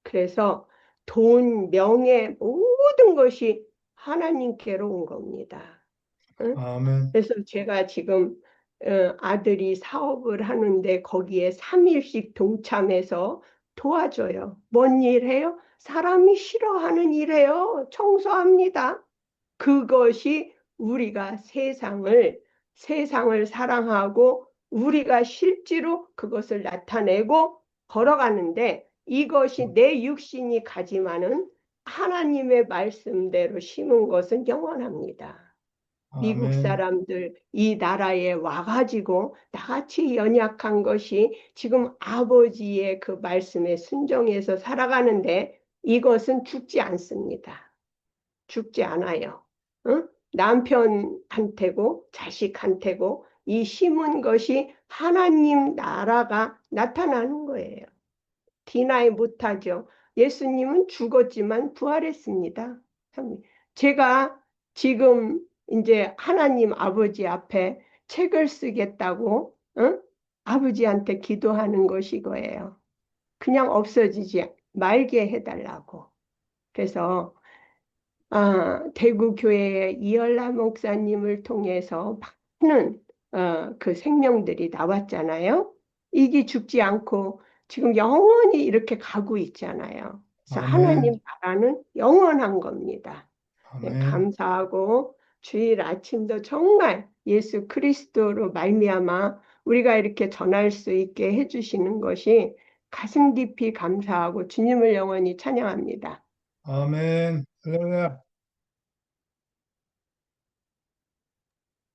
그래서 돈, 명예, 모든 것이 하나님께로 온 겁니다. 응? 아멘. 그래서 제가 지금 아들이 사업을 하는데 거기에 3일씩 동참해서 도와줘요. 뭔 일해요? 사람이 싫어하는 일해요. 청소합니다. 그것이 우리가 세상을 사랑하고 우리가 실제로 그것을 나타내고 걸어가는데 이것이 내 육신이 가지만은 하나님의 말씀대로 심은 것은 영원합니다. 미국 아멘. 사람들 이 나라에 와가지고 나같이 연약한 것이 지금 아버지의 그 말씀에 순종해서 살아가는데 이것은 죽지 않습니다. 죽지 않아요. 응? 남편한테고 자식한테고 이 심은 것이 하나님 나라가 나타나는 거예요. 디나이 못하죠. 예수님은 죽었지만 부활했습니다. 제가 지금 이제 하나님 아버지 앞에 책을 쓰겠다고 응? 아버지한테 기도하는 것이 거예요. 그냥 없어지지 말게 해달라고. 그래서 대구 교회의 이열라 목사님을 통해서 많은 그 생명들이 나왔잖아요. 이게 죽지 않고 지금 영원히 이렇게 가고 있잖아요. 그래서 아멘. 하나님 나라는 영원한 겁니다. 네, 아멘. 감사하고 주일 아침도 정말 예수 그리스도로 말미암아 우리가 이렇게 전할 수 있게 해주시는 것이 가슴 깊이 감사하고 주님을 영원히 찬양합니다. 아멘. 할렐루야.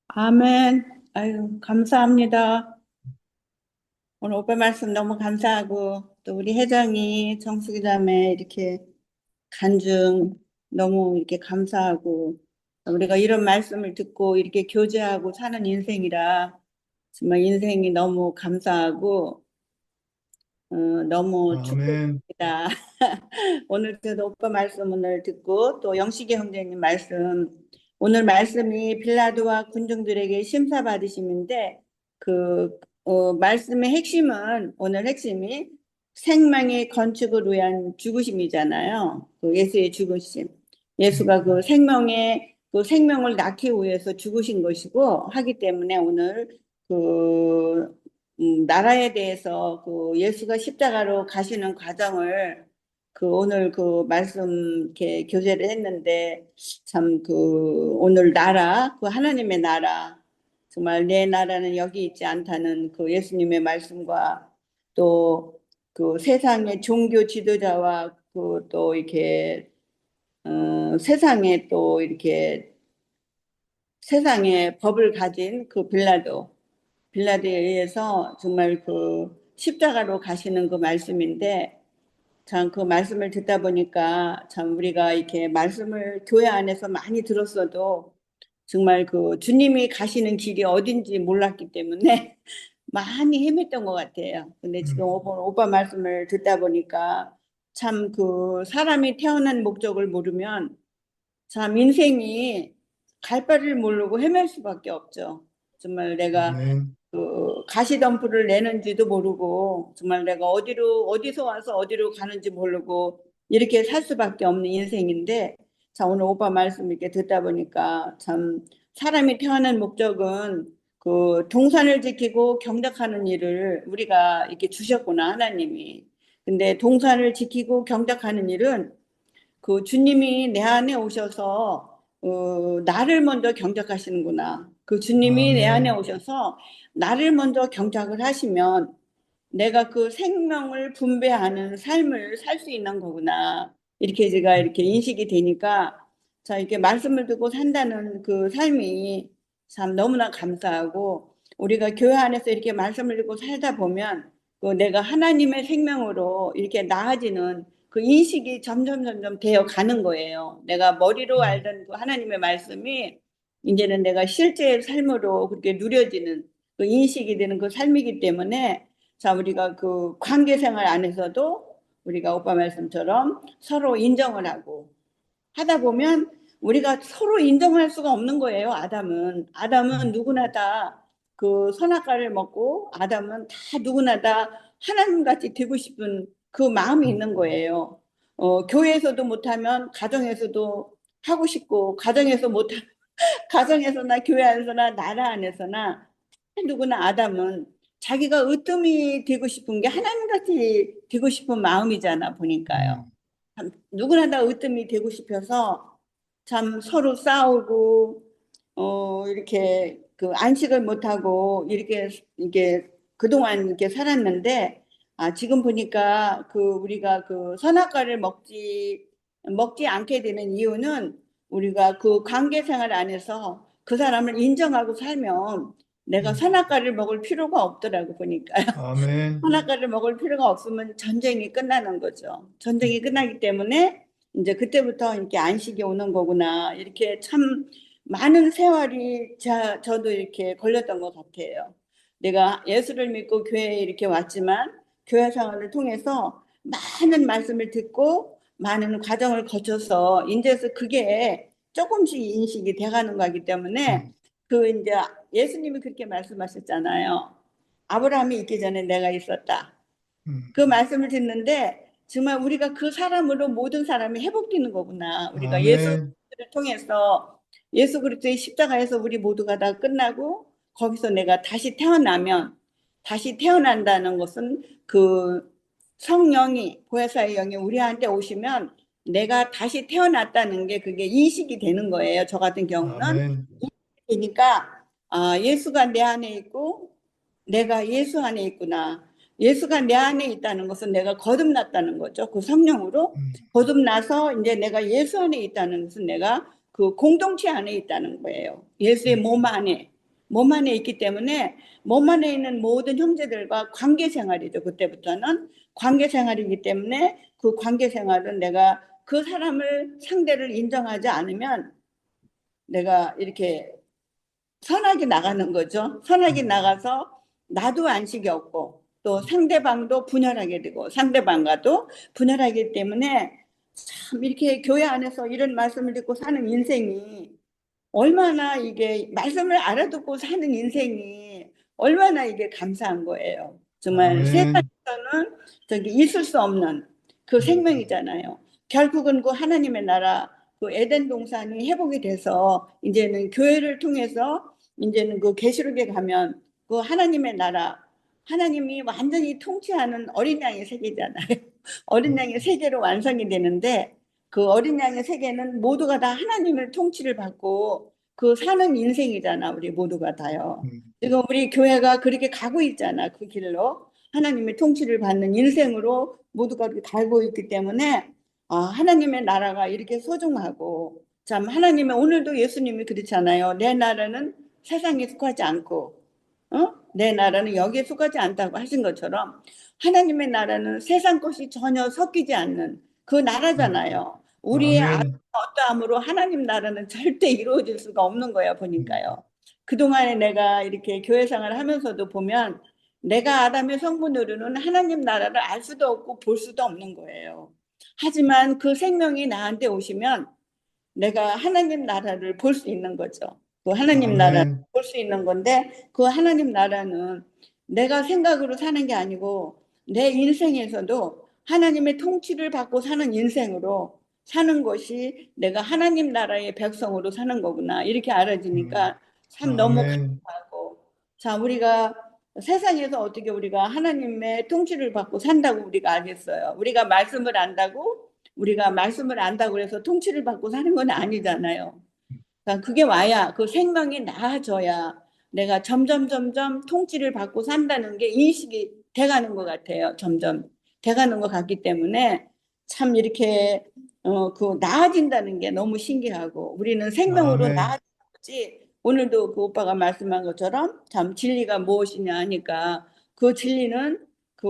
아멘. 아유, 감사합니다. 오늘 오빠 말씀 너무 감사하고, 또 우리 회장이 정숙이 자매 이렇게 간증 너무 이렇게 감사하고, 우리가 이런 말씀을 듣고 이렇게 교제하고 사는 인생이라 정말 인생이 너무 감사하고, 너무 아멘. 축복입니다. 오늘 저도 오빠 말씀 오늘 듣고 또 영식이 형제님 말씀 오늘 말씀이 빌라도와 군중들에게 심사받으심인데 말씀의 핵심은 오늘 핵심이 생명의 건축을 위한 죽으심이잖아요. 그 예수의 죽으심. 예수가 그 생명을 낳기 위해서 죽으신 것이고 하기 때문에 오늘 그 나라에 대해서 그 예수가 십자가로 가시는 과정을 그 오늘 그 말씀 이렇게 교제를 했는데 참 그 오늘 나라 그 하나님의 나라 정말 내 나라는 여기 있지 않다는 그 예수님의 말씀과 또 그 세상의 종교 지도자와 그 또 이렇게 세상에 또 이렇게 세상에 법을 가진 그 빌라도에 의해서 정말 그 십자가로 가시는 그 말씀인데 참 그 말씀을 듣다 보니까 참 우리가 이렇게 말씀을 교회 안에서 많이 들었어도 정말 그 주님이 가시는 길이 어딘지 몰랐기 때문에 많이 헤맸던 것 같아요. 근데 지금 오빠 말씀을 듣다 보니까 참 그 사람이 태어난 목적을 모르면 참 인생이 갈 바를 모르고 헤맬 수밖에 없죠. 정말 내가 아멘. 그 가시덤불을 내는지도 모르고 정말 내가 어디서 와서 어디로 가는지 모르고 이렇게 살 수밖에 없는 인생인데 자 오늘 오빠 말씀 이렇게 듣다 보니까 참 사람이 태어난 목적은 그 동산을 지키고 경작하는 일을 우리가 이렇게 주셨구나 하나님이. 근데 동산을 지키고 경작하는 일은 그 주님이 내 안에 오셔서 나를 먼저 경작하시는구나. 그 주님이 내 안에 아멘. 오셔서 나를 먼저 경작을 하시면 내가 그 생명을 분배하는 삶을 살 수 있는 거구나. 이렇게 제가 이렇게 인식이 되니까 자 이렇게 말씀을 듣고 산다는 그 삶이 참 너무나 감사하고 우리가 교회 안에서 이렇게 말씀을 듣고 살다 보면 그 내가 하나님의 생명으로 이렇게 나아지는 그 인식이 점점 되어 가는 거예요. 내가 머리로 알던 그 하나님의 말씀이 이제는 내가 실제 삶으로 그렇게 누려지는 그 인식이 되는 그 삶이기 때문에 자, 우리가 그 관계 생활 안에서도 우리가 오빠 말씀처럼 서로 인정을 하고 하다 보면 우리가 서로 인정할 수가 없는 거예요. 아담은 누구나 다 그 선악과를 먹고 아담은 다 누구나 다 하나님같이 되고 싶은 그 마음이 있는 거예요. 교회에서도 못하면 가정에서도 하고 싶고 가정에서 못하면 가정에서나 교회 안에서나 나라 안에서나 누구나 아담은 자기가 으뜸이 되고 싶은 게 하나님같이 되고 싶은 마음이잖아 보니까요. 참 누구나 다 으뜸이 되고 싶어서 참 서로 싸우고 이렇게 그 안식을 못하고 이게 그동안 이렇게 살았는데 지금 보니까 그 우리가 그 선악과를 먹지 않게 되는 이유는 우리가 그 관계 생활 안에서 그 사람을 인정하고 살면 내가 선악과를 먹을 필요가 없더라고 보니까요. 아멘. 선악과를 먹을 필요가 없으면 전쟁이 끝나는 거죠. 전쟁이 끝나기 때문에 이제 그때부터 이렇게 안식이 오는 거구나. 이렇게 참 많은 세월이 저도 이렇게 걸렸던 것 같아요. 내가 예수를 믿고 교회에 이렇게 왔지만 교회 생활을 통해서 많은 말씀을 듣고 많은 과정을 거쳐서 이제서 그게 조금씩 인식이 돼가는 거기 때문에 그 이제 예수님이 그렇게 말씀하셨잖아요. 아브라함이 있기 전에 내가 있었다. 그 말씀을 듣는데 정말 우리가 그 사람으로 모든 사람이 회복되는 거구나. 우리가 예수를 아멘. 통해서 예수 그리스도의 십자가에서 우리 모두가 다 끝나고 거기서 내가 다시 태어난다는 것은 그 성령이 보혜사의 영이 우리한테 오시면 내가 다시 태어났다는 게 그게 인식이 되는 거예요. 저 같은 경우는 아멘. 그러니까 예수가 내 안에 있고 내가 예수 안에 있구나. 예수가 내 안에 있다는 것은 내가 거듭났다는 거죠. 그 성령으로 거듭나서 이제 내가 예수 안에 있다는 것은 내가 그 공동체 안에 있다는 거예요. 예수의 몸 안에 있기 때문에 몸 안에 있는 모든 형제들과 관계 생활이죠. 그때부터는 관계 생활이기 때문에 그 관계 생활은 내가 그 사람을 상대를 인정하지 않으면 내가 이렇게 선하게 나가는 거죠. 선하게 나가서 나도 안식이 없고 또 상대방도 분열하게 되고 상대방과도 분열하기 때문에 참 이렇게 교회 안에서 이런 말씀을 듣고 사는 인생이 얼마나 이게 말씀을 알아듣고 사는 인생이 얼마나 이게 감사한 거예요. 정말 아멘. 세상에서는 저기 있을 수 없는 그 생명이잖아요. 결국은 그 하나님의 나라 그 에덴 동산이 회복이 돼서 이제는 교회를 통해서 이제는 그 계시록에 가면 그 하나님의 나라, 하나님이 완전히 통치하는 어린 양의 세계잖아요. 어린 양의 세계로 완성이 되는데 그 어린 양의 세계는 모두가 다 하나님의 통치를 받고 그 사는 인생이잖아. 우리 모두가 다요. 음, 지금 우리 교회가 그렇게 가고 있잖아. 그 길로 하나님의 통치를 받는 인생으로 모두가 그렇게 달고 있기 때문에 하나님의 나라가 이렇게 소중하고 참 하나님의 오늘도 예수님이 그렇잖아요. 내 나라는 세상에 속하지 않고 내 나라는 여기에 속하지 않다고 하신 것처럼 하나님의 나라는 세상 것이 전혀 섞이지 않는 그 나라잖아요. 우리의 아멘. 어떠함으로 하나님 나라는 절대 이루어질 수가 없는 거야 음, 보니까요. 그동안에 내가 이렇게 교회 생활을 하면서도 보면 내가 아담의 성분으로는 하나님 나라를 알 수도 없고 볼 수도 없는 거예요. 하지만 그 생명이 나한테 오시면 내가 하나님 나라를 볼 수 있는 거죠. 그 하나님 나라를 아멘. 볼 수 있는 건데 그 하나님 나라는 내가 생각으로 사는 게 아니고 내 인생에서도 하나님의 통치를 받고 사는 인생으로 사는 것이 내가 하나님 나라의 백성으로 사는 거구나. 이렇게 음, 알아지니까 참 너무 아멘. 감사하고 자, 우리가 세상에서 어떻게 우리가 하나님의 통치를 받고 산다고 우리가 알겠어요. 우리가 말씀을 안다고 해서 통치를 받고 사는 건 아니잖아요. 그러니까 그게 와야 그 생명이 나아져야 내가 점점 통치를 받고 산다는 게 인식이 돼가는 것 같아요. 점점 돼가는 것 같기 때문에 참 이렇게 그 나아진다는 게 너무 신기하고 우리는 생명으로 아멘. 나아지는 거지. 오늘도 그 오빠가 말씀한 것처럼 참 진리가 무엇이냐 하니까 그 진리는 그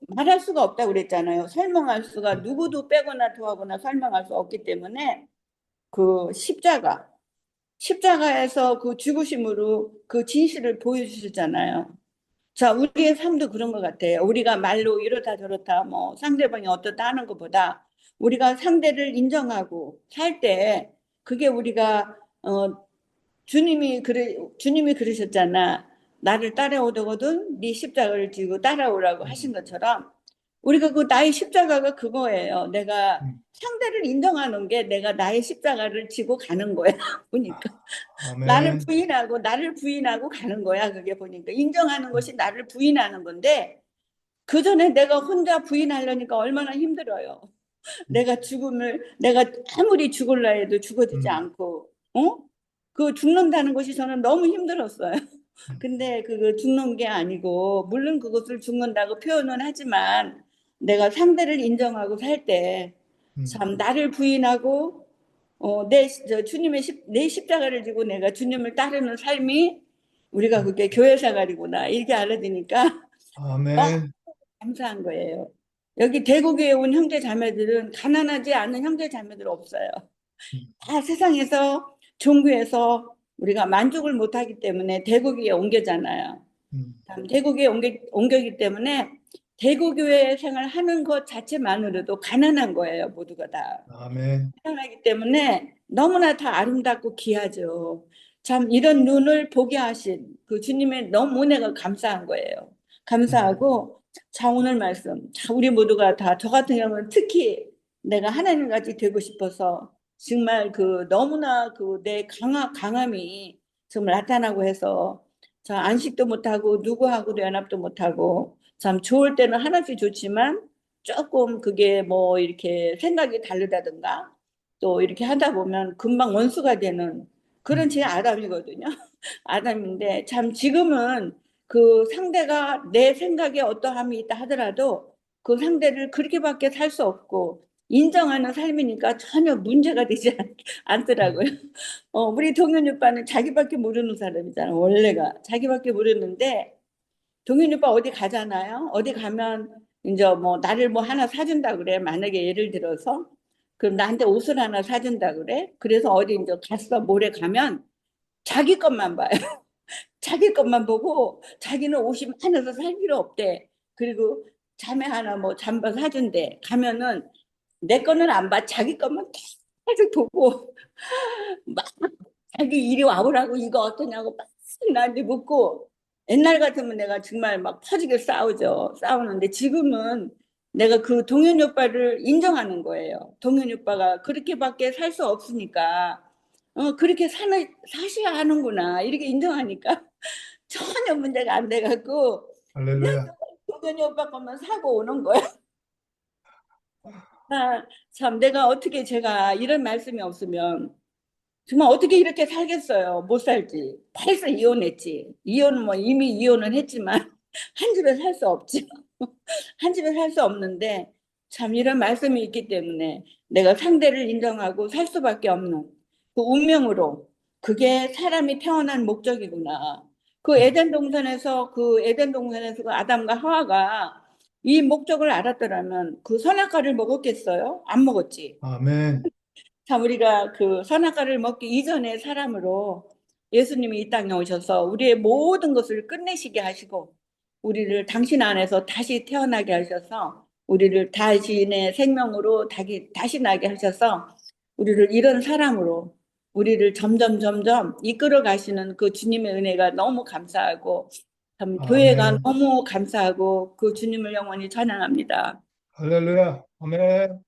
말할 수가 없다고 그랬잖아요. 설명할 수가 누구도 빼거나 더하거나 설명할 수 없기 때문에 그 십자가에서 그 죽으심으로 그 진실을 보여주셨잖아요. 자, 우리의 삶도 그런 것 같아요. 우리가 말로 이렇다 저렇다 뭐 상대방이 어떻다 하는 것보다 우리가 상대를 인정하고 살 때 그게 우리가 주님이 그러셨잖아. 나를 따라오거든 네 십자가를 지고 따라오라고 하신 것처럼 우리가 그 나의 십자가가 그거예요. 내가 음, 상대를 인정하는 게 내가 나의 십자가를 지고 가는 거야. 보니까 아멘. 나를 부인하고 가는 거야. 그게 보니까 인정하는 것이 나를 부인하는 건데 그 전에 내가 혼자 부인하려니까 얼마나 힘들어요. 내가 아무리 죽을라 해도 죽어지지 음, 않고, 그 죽는다는 것이 저는 너무 힘들었어요. 근데 그 죽는 게 아니고, 물론 그것을 죽는다고 표현은 하지만, 내가 상대를 인정하고 살 때, 음, 참, 나를 부인하고, 내 십자가를 지고 내가 주님을 따르는 삶이 우리가 음, 그게 교회 생활이구나. 이렇게 알아지니까 너무 아멘. 감사한 거예요. 여기 대구교에 온 형제 자매들은 가난하지 않은 형제 자매들 없어요. 음, 다 세상에서 종교에서 우리가 만족을 못하기 때문에 대구교에 옮겨잖아요. 음, 대구교에 옮겨기 때문에 대구교회 생활하는 것 자체만으로도 가난한 거예요. 모두가 다. 아멘. 하기 때문에 너무나 다 아름답고 귀하죠. 참 이런 눈을 보게 하신 그 주님의 너무 은혜가 감사한 거예요. 음, 감사하고 자 오늘 말씀 자 우리 모두가 다 저 같은 경우는 특히 내가 하나님 같이 되고 싶어서 정말 그 너무나 그 내 강함이 정말 나타나고 해서 자 안식도 못하고 누구하고도 연합도 못하고 참 좋을 때는 하나씩 좋지만 조금 그게 뭐 이렇게 생각이 다르다든가 또 이렇게 하다 보면 금방 원수가 되는 그런 제 음, 아담이거든요. 아담인데 참 지금은 그 상대가 내 생각에 어떠함이 있다 하더라도 그 상대를 그렇게밖에 살 수 없고 인정하는 삶이니까 전혀 문제가 되지 않더라고요. 음, 우리 동현 오빠는 자기밖에 모르는 사람이잖아. 원래가 자기밖에 모르는데 동현 오빠 어디 가잖아요. 어디 가면 이제 뭐 나를 뭐 하나 사준다 그래. 만약에 예를 들어서 그럼 나한테 옷을 하나 사준다 그래. 그래서 어디 이제 갔어. 모레 가면 자기 것만 봐요. 자기 것만 보고 자기는 옷이 많아서 살 필요 없대. 그리고 자매 하나 뭐 잠바 사준대. 가면은 내 거는 안 봐. 자기 것만 계속 보고 막 자기 이리 와보라고 이거 어떠냐고 막 나한테 묻고 옛날 같으면 내가 정말 막 퍼지게 싸우죠. 싸우는데 지금은 내가 그 동현이 오빠를 인정하는 거예요. 동현이 오빠가 그렇게밖에 살 수 없으니까, 그렇게 사셔야 하는구나. 이렇게 인정하니까 전혀 문제가 안 돼갖고, 그냥 할렐루야. 동현이 오빠 것만 사고 오는 거예요. 아, 참, 내가 어떻게 제가 이런 말씀이 없으면, 정말 어떻게 이렇게 살겠어요? 못 살지. 벌써 이혼했지. 이혼은 뭐 이미 이혼은 했지만, 한 집에 살 수 없지. 한 집에 살 수 없는데 참 이런 말씀이 있기 때문에 내가 상대를 인정하고 살 수밖에 없는 그 운명으로 그게 사람이 태어난 목적이구나. 그 에덴 동산에서 그 아담과 하와가 이 목적을 알았더라면 그 선악과를 먹었겠어요? 안 먹었지. 아멘. 참 우리가 그 선악과를 먹기 이전의 사람으로 예수님이 이 땅에 오셔서 우리의 모든 것을 끝내시게 하시고 우리를 당신 안에서 다시 태어나게 하셔서 우리를 다시의 생명으로 다시 나게 하셔서 우리를 이런 사람으로 우리를 점점 이끌어 가시는 그 주님의 은혜가 너무 감사하고 참 교회가 아멘. 너무 감사하고 그 주님을 영원히 찬양합니다. 할렐루야. 아멘.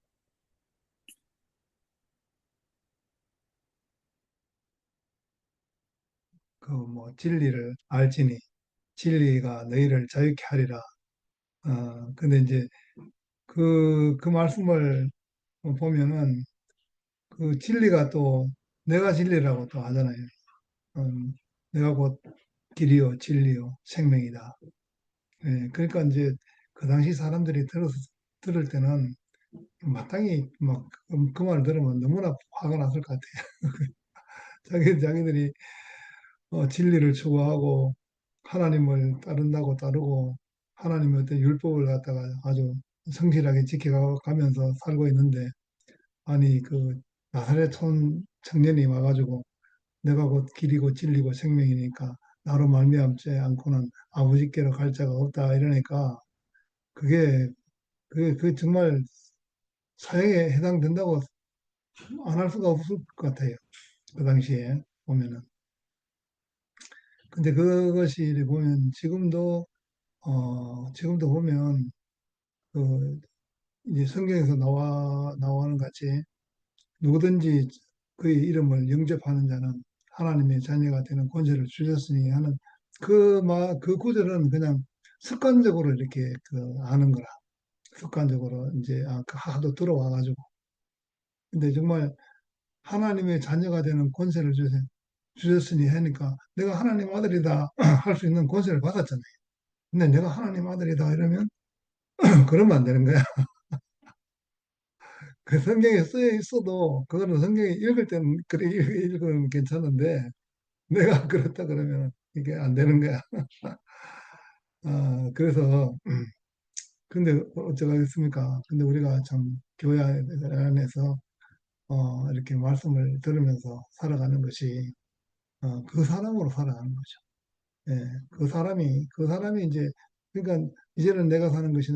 그 뭐 진리를 알지니 진리가 너희를 자유케 하리라. 근데 이제 그 말씀을 보면은 그 진리가 또 내가 진리라고 또 하잖아요. 음, 내가 곧 길이요, 진리요, 생명이다. 예, 그러니까 이제 그 당시 사람들이 들을 때는 마땅히 막 그 말을 들으면 너무나 화가 났을 것 같아요. 자기들이 진리를 추구하고 하나님을 따른다고 따르고 하나님의 어떤 율법을 갖다가 아주 성실하게 지켜가면서 살고 있는데 아니 그 나사렛 촌 청년이 와가지고 내가 곧 길이고 진리고 생명이니까 나로 말미암지 않고는 아버지께로 갈 자가 없다 이러니까 그게 그 정말 사형에 해당된다고 안 할 수가 없을 것 같아요. 그 당시에 보면은. 근데 그것이 보면 지금도 보면 그 이제 성경에서 나와는 같이 누구든지 그의 이름을 영접하는 자는 하나님의 자녀가 되는 권세를 주셨으니 하는 그 구절은 그냥 습관적으로 이렇게 아는 거라. 습관적으로 이제 그 하도 들어와가지고. 근데 정말 하나님의 자녀가 되는 권세를 주셨으니 하니까 내가 하나님 아들이다 할 수 있는 권세를 받았잖아요. 근데 내가 하나님 아들이다 이러면 그러면 안 되는 거야. 그 성경에 쓰여 있어도 그거는 성경에 읽을 때는 그래 읽으면 괜찮은데 내가 그렇다 그러면 이게 안 되는 거야. 그래서 근데 어쩌겠습니까? 근데 우리가 참 교회 안에서 이렇게 말씀을 들으면서 살아가는 것이 그 사람으로 살아가는 거죠. 예, 그 사람이 이제 그러니까 이제는 내가 사는 것이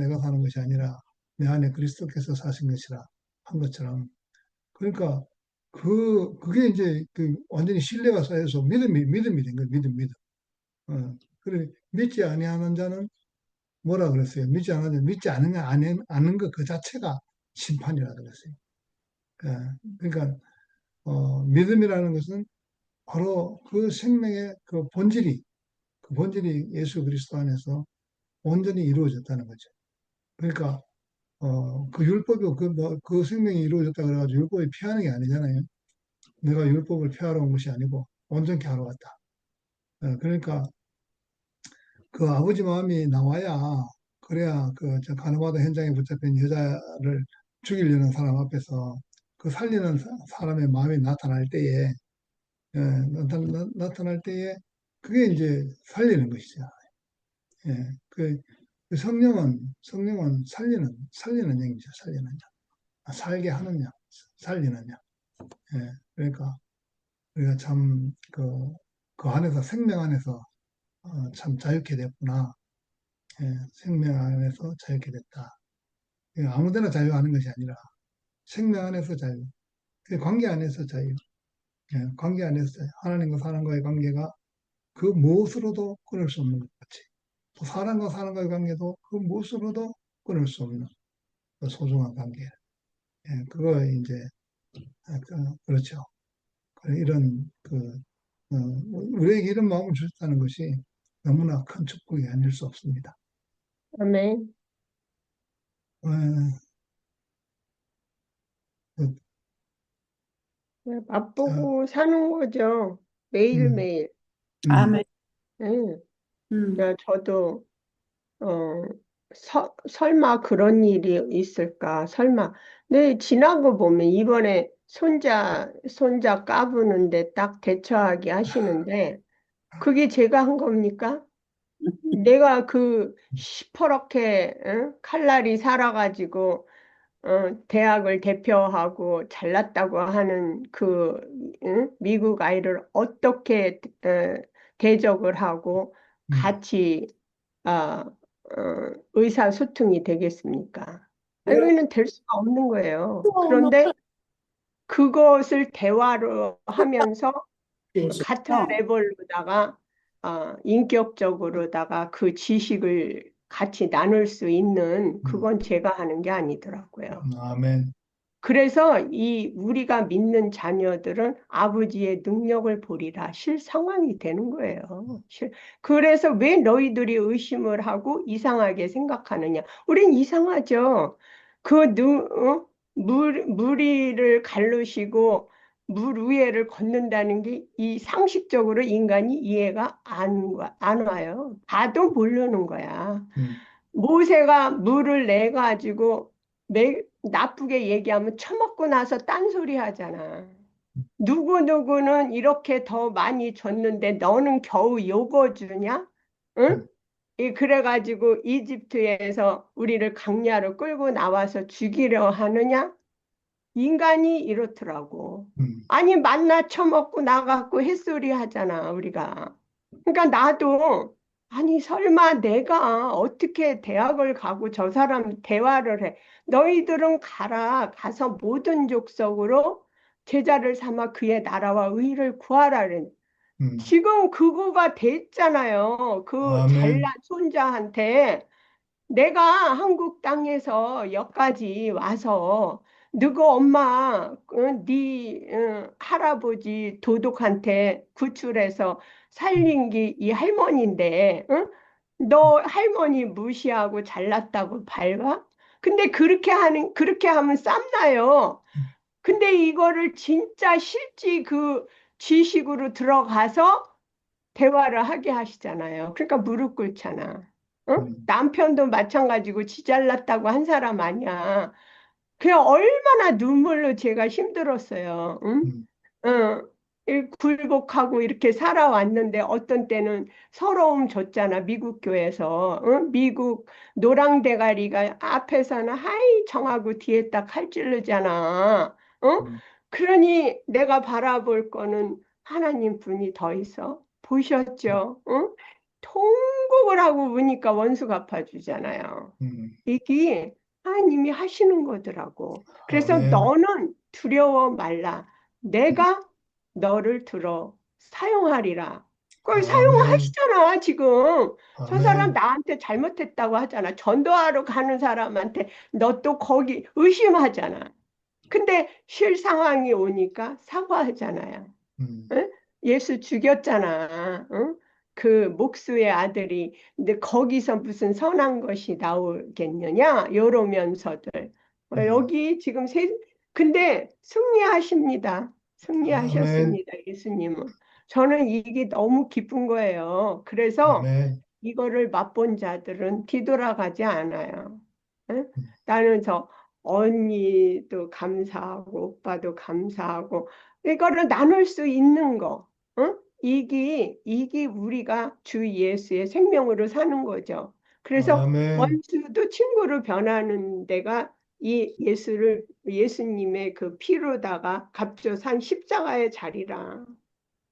아니라 내 안에 그리스도께서 사신 것이라 한 것처럼 그러니까 그게 이제 완전히 신뢰가 쌓여서 믿음이 된 거예요. 믿음. 그래 믿지 아니하는 자는 뭐라 그랬어요? 믿지 않는 것 그 자체가 심판이라 그랬어요. 그러니까 믿음이라는 것은 바로 그 생명의 그 본질이 예수 그리스도 안에서 온전히 이루어졌다는 거죠. 그러니까 그 율법이 그 생명이 이루어졌다 그래가지고 율법이 피하는 게 아니잖아요. 내가 율법을 피하러 온 것이 아니고 온전케 하러 왔다. 그러니까 그 아버지 마음이 나와야 그래야 저 가늠하다 현장에 붙잡힌 여자를 죽이려는 사람 앞에서 그 살리는 사람의 마음이 나타날 때에 나타날 때에 그게 이제 살리는 것이죠. 예, 그 성령은 살리는 영이죠. 살리는 영. 살게 하는 영, 살리는 영. 그러니까 우리가 참 그 안에서 생명 안에서 참 자유케 됐구나. 생명 안에서 자유케 됐다. 아무데나 자유하는 것이 아니라 생명 안에서 자유, 그 관계 안에서 자유, 관계 안에서 자유. 하나님과 사람과의 관계가 그 무엇으로도 끊을 수 없는 것 같이. 또 사람과 사람과의 관계도 그 무엇으로도 끊을 수 없는. 그 소중한 관계. 예, 그거 이제, 그렇죠. 이런, 우리에게 이런 마음을 주셨다는 것이 너무나 큰 축복이 아닐 수 없습니다. 아멘. 어, 그, 저, 맛보고 사는 거죠. 음, 매일매일. 아멘. 예. 음. 저도 설마 그런 일이 있을까? 설마. 네, 지나고 보면 이번에 손자 까부는데 딱 대처하게 하시는데 그게 제가 한 겁니까? 내가 그 시퍼렇게 칼날이 살아가지고 대학을 대표하고 잘났다고 하는 그 미국 아이를 어떻게 대적을 하고 음, 같이 아, 의사소통이 되겠습니까? 이거는 될 수가 없는 거예요. 그런데 그것을 대화로 하면서 같은 레벨로다가 인격적으로다가 그 지식을 같이 나눌 수 있는 음, 그건 제가 하는 게 아니더라고요. 아멘. 그래서 이 우리가 믿는 자녀들은 아버지의 능력을 보리라 실 상황이 되는 거예요. 그래서 왜 너희들이 의심을 하고 이상하게 생각하느냐? 우린 이상하죠. 무리를 갈르시고 물 위에를 걷는다는 게 이 상식적으로 인간이 이해가 안 와요. 봐도 모르는 거야. 음, 모세가 물을 내 가지고 나쁘게 얘기하면 처먹고 나서 딴소리 하잖아. 누구누구는 이렇게 더 많이 줬는데 너는 겨우 요거 주냐? 응? 음, 그래가지고 이집트에서 우리를 강야로 끌고 나와서 죽이려 하느냐? 인간이 이렇더라고. 음, 아니, 만나 처먹고 나가고 햇소리 하잖아, 우리가. 그러니까 나도, 아니, 설마 내가 어떻게 대학을 가고 저 사람 대화를 해. 너희들은 가서 모든 족속으로 제자를 삼아 그의 나라와 의를 구하라는. 음. 지금 그거가 됐잖아요. 그 잘난 아멘. 손자한테. 내가 한국 땅에서 여기까지 와서 너가 엄마, 네 할아버지 도둑한테 구출해서 살린 게 이 할머니인데, 응? 너 할머니 무시하고 잘났다고 밟아? 근데 그렇게 하면 쌈나요. 근데 이거를 진짜 실지 그 지식으로 들어가서 대화를 하게 하시잖아요. 그러니까 무릎 꿇잖아. 응? 음, 남편도 마찬가지고 지 잘났다고 한 사람 아니야. 그냥 얼마나 눈물로 제가 힘들었어요. 응? 음, 굴복하고 이렇게 살아왔는데 어떤 때는 서러움 줬잖아. 미국 교회에서. 응? 미국 노랑 대가리가 앞에서는 하이 정하고 뒤에 딱 칼 찌르잖아. 응? 음, 그러니 내가 바라볼 거는 하나님 분이 더 있어. 보셨죠? 응? 통곡을 하고 우니까 원수 갚아주잖아요. 음. 이게 하나님이 하시는 거더라고. 그래서 아멘. 너는 두려워 말라. 내가 너를 들어 사용하리라. 그걸 아멘. 사용하시잖아, 지금. 저 사람 아멘. 나한테 잘못했다고 하잖아. 전도하러 가는 사람한테 너 또 거기 의심하잖아. 근데 실 상황이 오니까 사과하잖아요. 음, 응? 예수 죽였잖아. 응? 그 목수의 아들이. 근데 거기서 무슨 선한 것이 나오겠느냐? 이러면서들. 음. 여기 지금 근데 승리하십니다. 아멘. 승리하셨습니다. 예수님은. 저는 이게 너무 기쁜 거예요. 그래서 아멘. 이거를 맛본 자들은 뒤돌아가지 않아요. 응? 음, 나는 저 언니도 감사하고 오빠도 감사하고 이거를 나눌 수 있는 거. 응? 이게 우리가 주 예수의 생명으로 사는 거죠. 그래서 아멘. 원수도 친구로 변하는 데가 이 예수님의 그 피로다가 값져산 십자가의 자리라.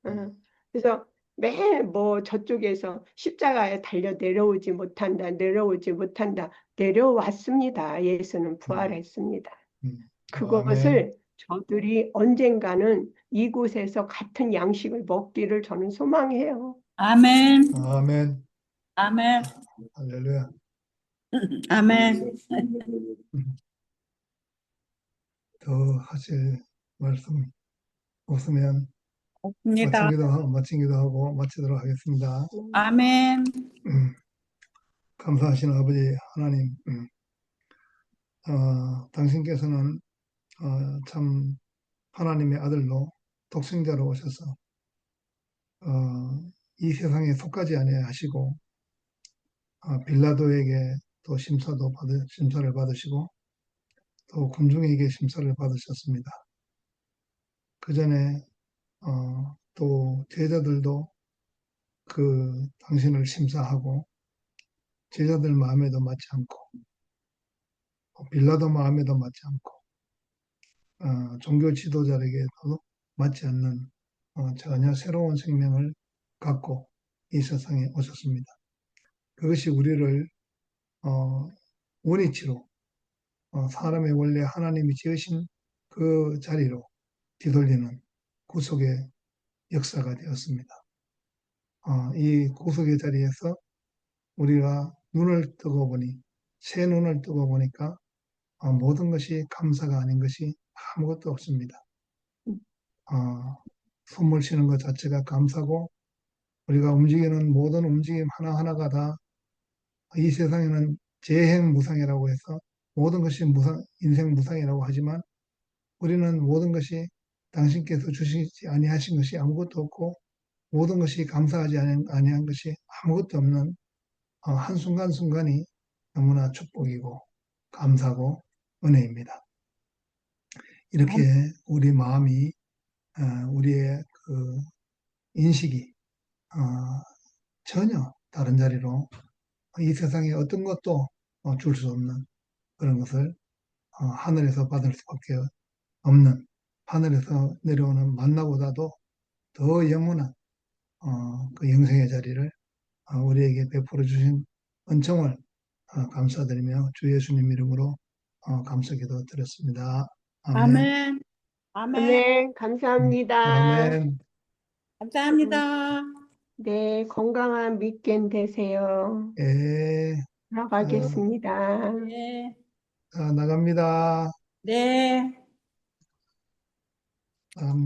음, 응. 그래서 매 뭐 저쪽에서 십자가에 달려 내려오지 못한다. 내려왔습니다. 예수는 음, 부활했습니다. 아멘. 그것을 저들이 언젠가는 이곳에서 같은 양식을 먹기를 저는 소망해요. 아멘. 아멘. 아멘. 할렐루야. 아멘. 음. 더 하실 말씀 없으면 없습니다. 마친 기도하고 마치도록 하겠습니다. 아멘. 감사하신 아버지 하나님, 당신께서는 참 하나님의 아들로 독생자로 오셔서 이 세상에 속하지 아니하시고 빌라도에게 또 심사를 받으시고 또 군중에게 심사를 받으셨습니다. 그 전에 또 제자들도 그 당신을 심사하고 제자들 마음에도 맞지 않고 빌라도 마음에도 맞지 않고 종교 지도자에게도 맞지 않는 전혀 새로운 생명을 갖고 이 세상에 오셨습니다. 그것이 우리를 원위치로 사람의 원래 하나님이 지으신 그 자리로 뒤돌리는 구속의 역사가 되었습니다. 이 구속의 자리에서 우리가 새 눈을 뜨고 보니까 모든 것이 감사가 아닌 것이 아무것도 없습니다. 숨을 쉬는 것 자체가 감사고 우리가 움직이는 모든 움직임 하나하나가 다 이 세상에는 재행무상이라고 해서 모든 것이 인생 무상이라고 하지만 우리는 모든 것이 당신께서 주시지 아니하신 것이 아무것도 없고 모든 것이 감사하지 아니한 것이 아무것도 없는 한순간순간이 너무나 축복이고 감사고 은혜입니다. 이렇게 우리 마음이 우리의 그 인식이 전혀 다른 자리로 이 세상에 어떤 것도 줄 수 없는 그런 것을 하늘에서 받을 수밖에 없는 하늘에서 내려오는 만나보다도 더 영원한 그 영생의 자리를 우리에게 베풀어 주신 은총을 감사드리며 주 예수님 이름으로 감사기도 드렸습니다. 아멘. 아멘. 아멘. 아멘. 감사합니다. 아멘. 감사합니다. 네, 건강한 위켄 되세요. 예, 들어가겠습니다. 네. 나갑니다. 네. 나갑니다.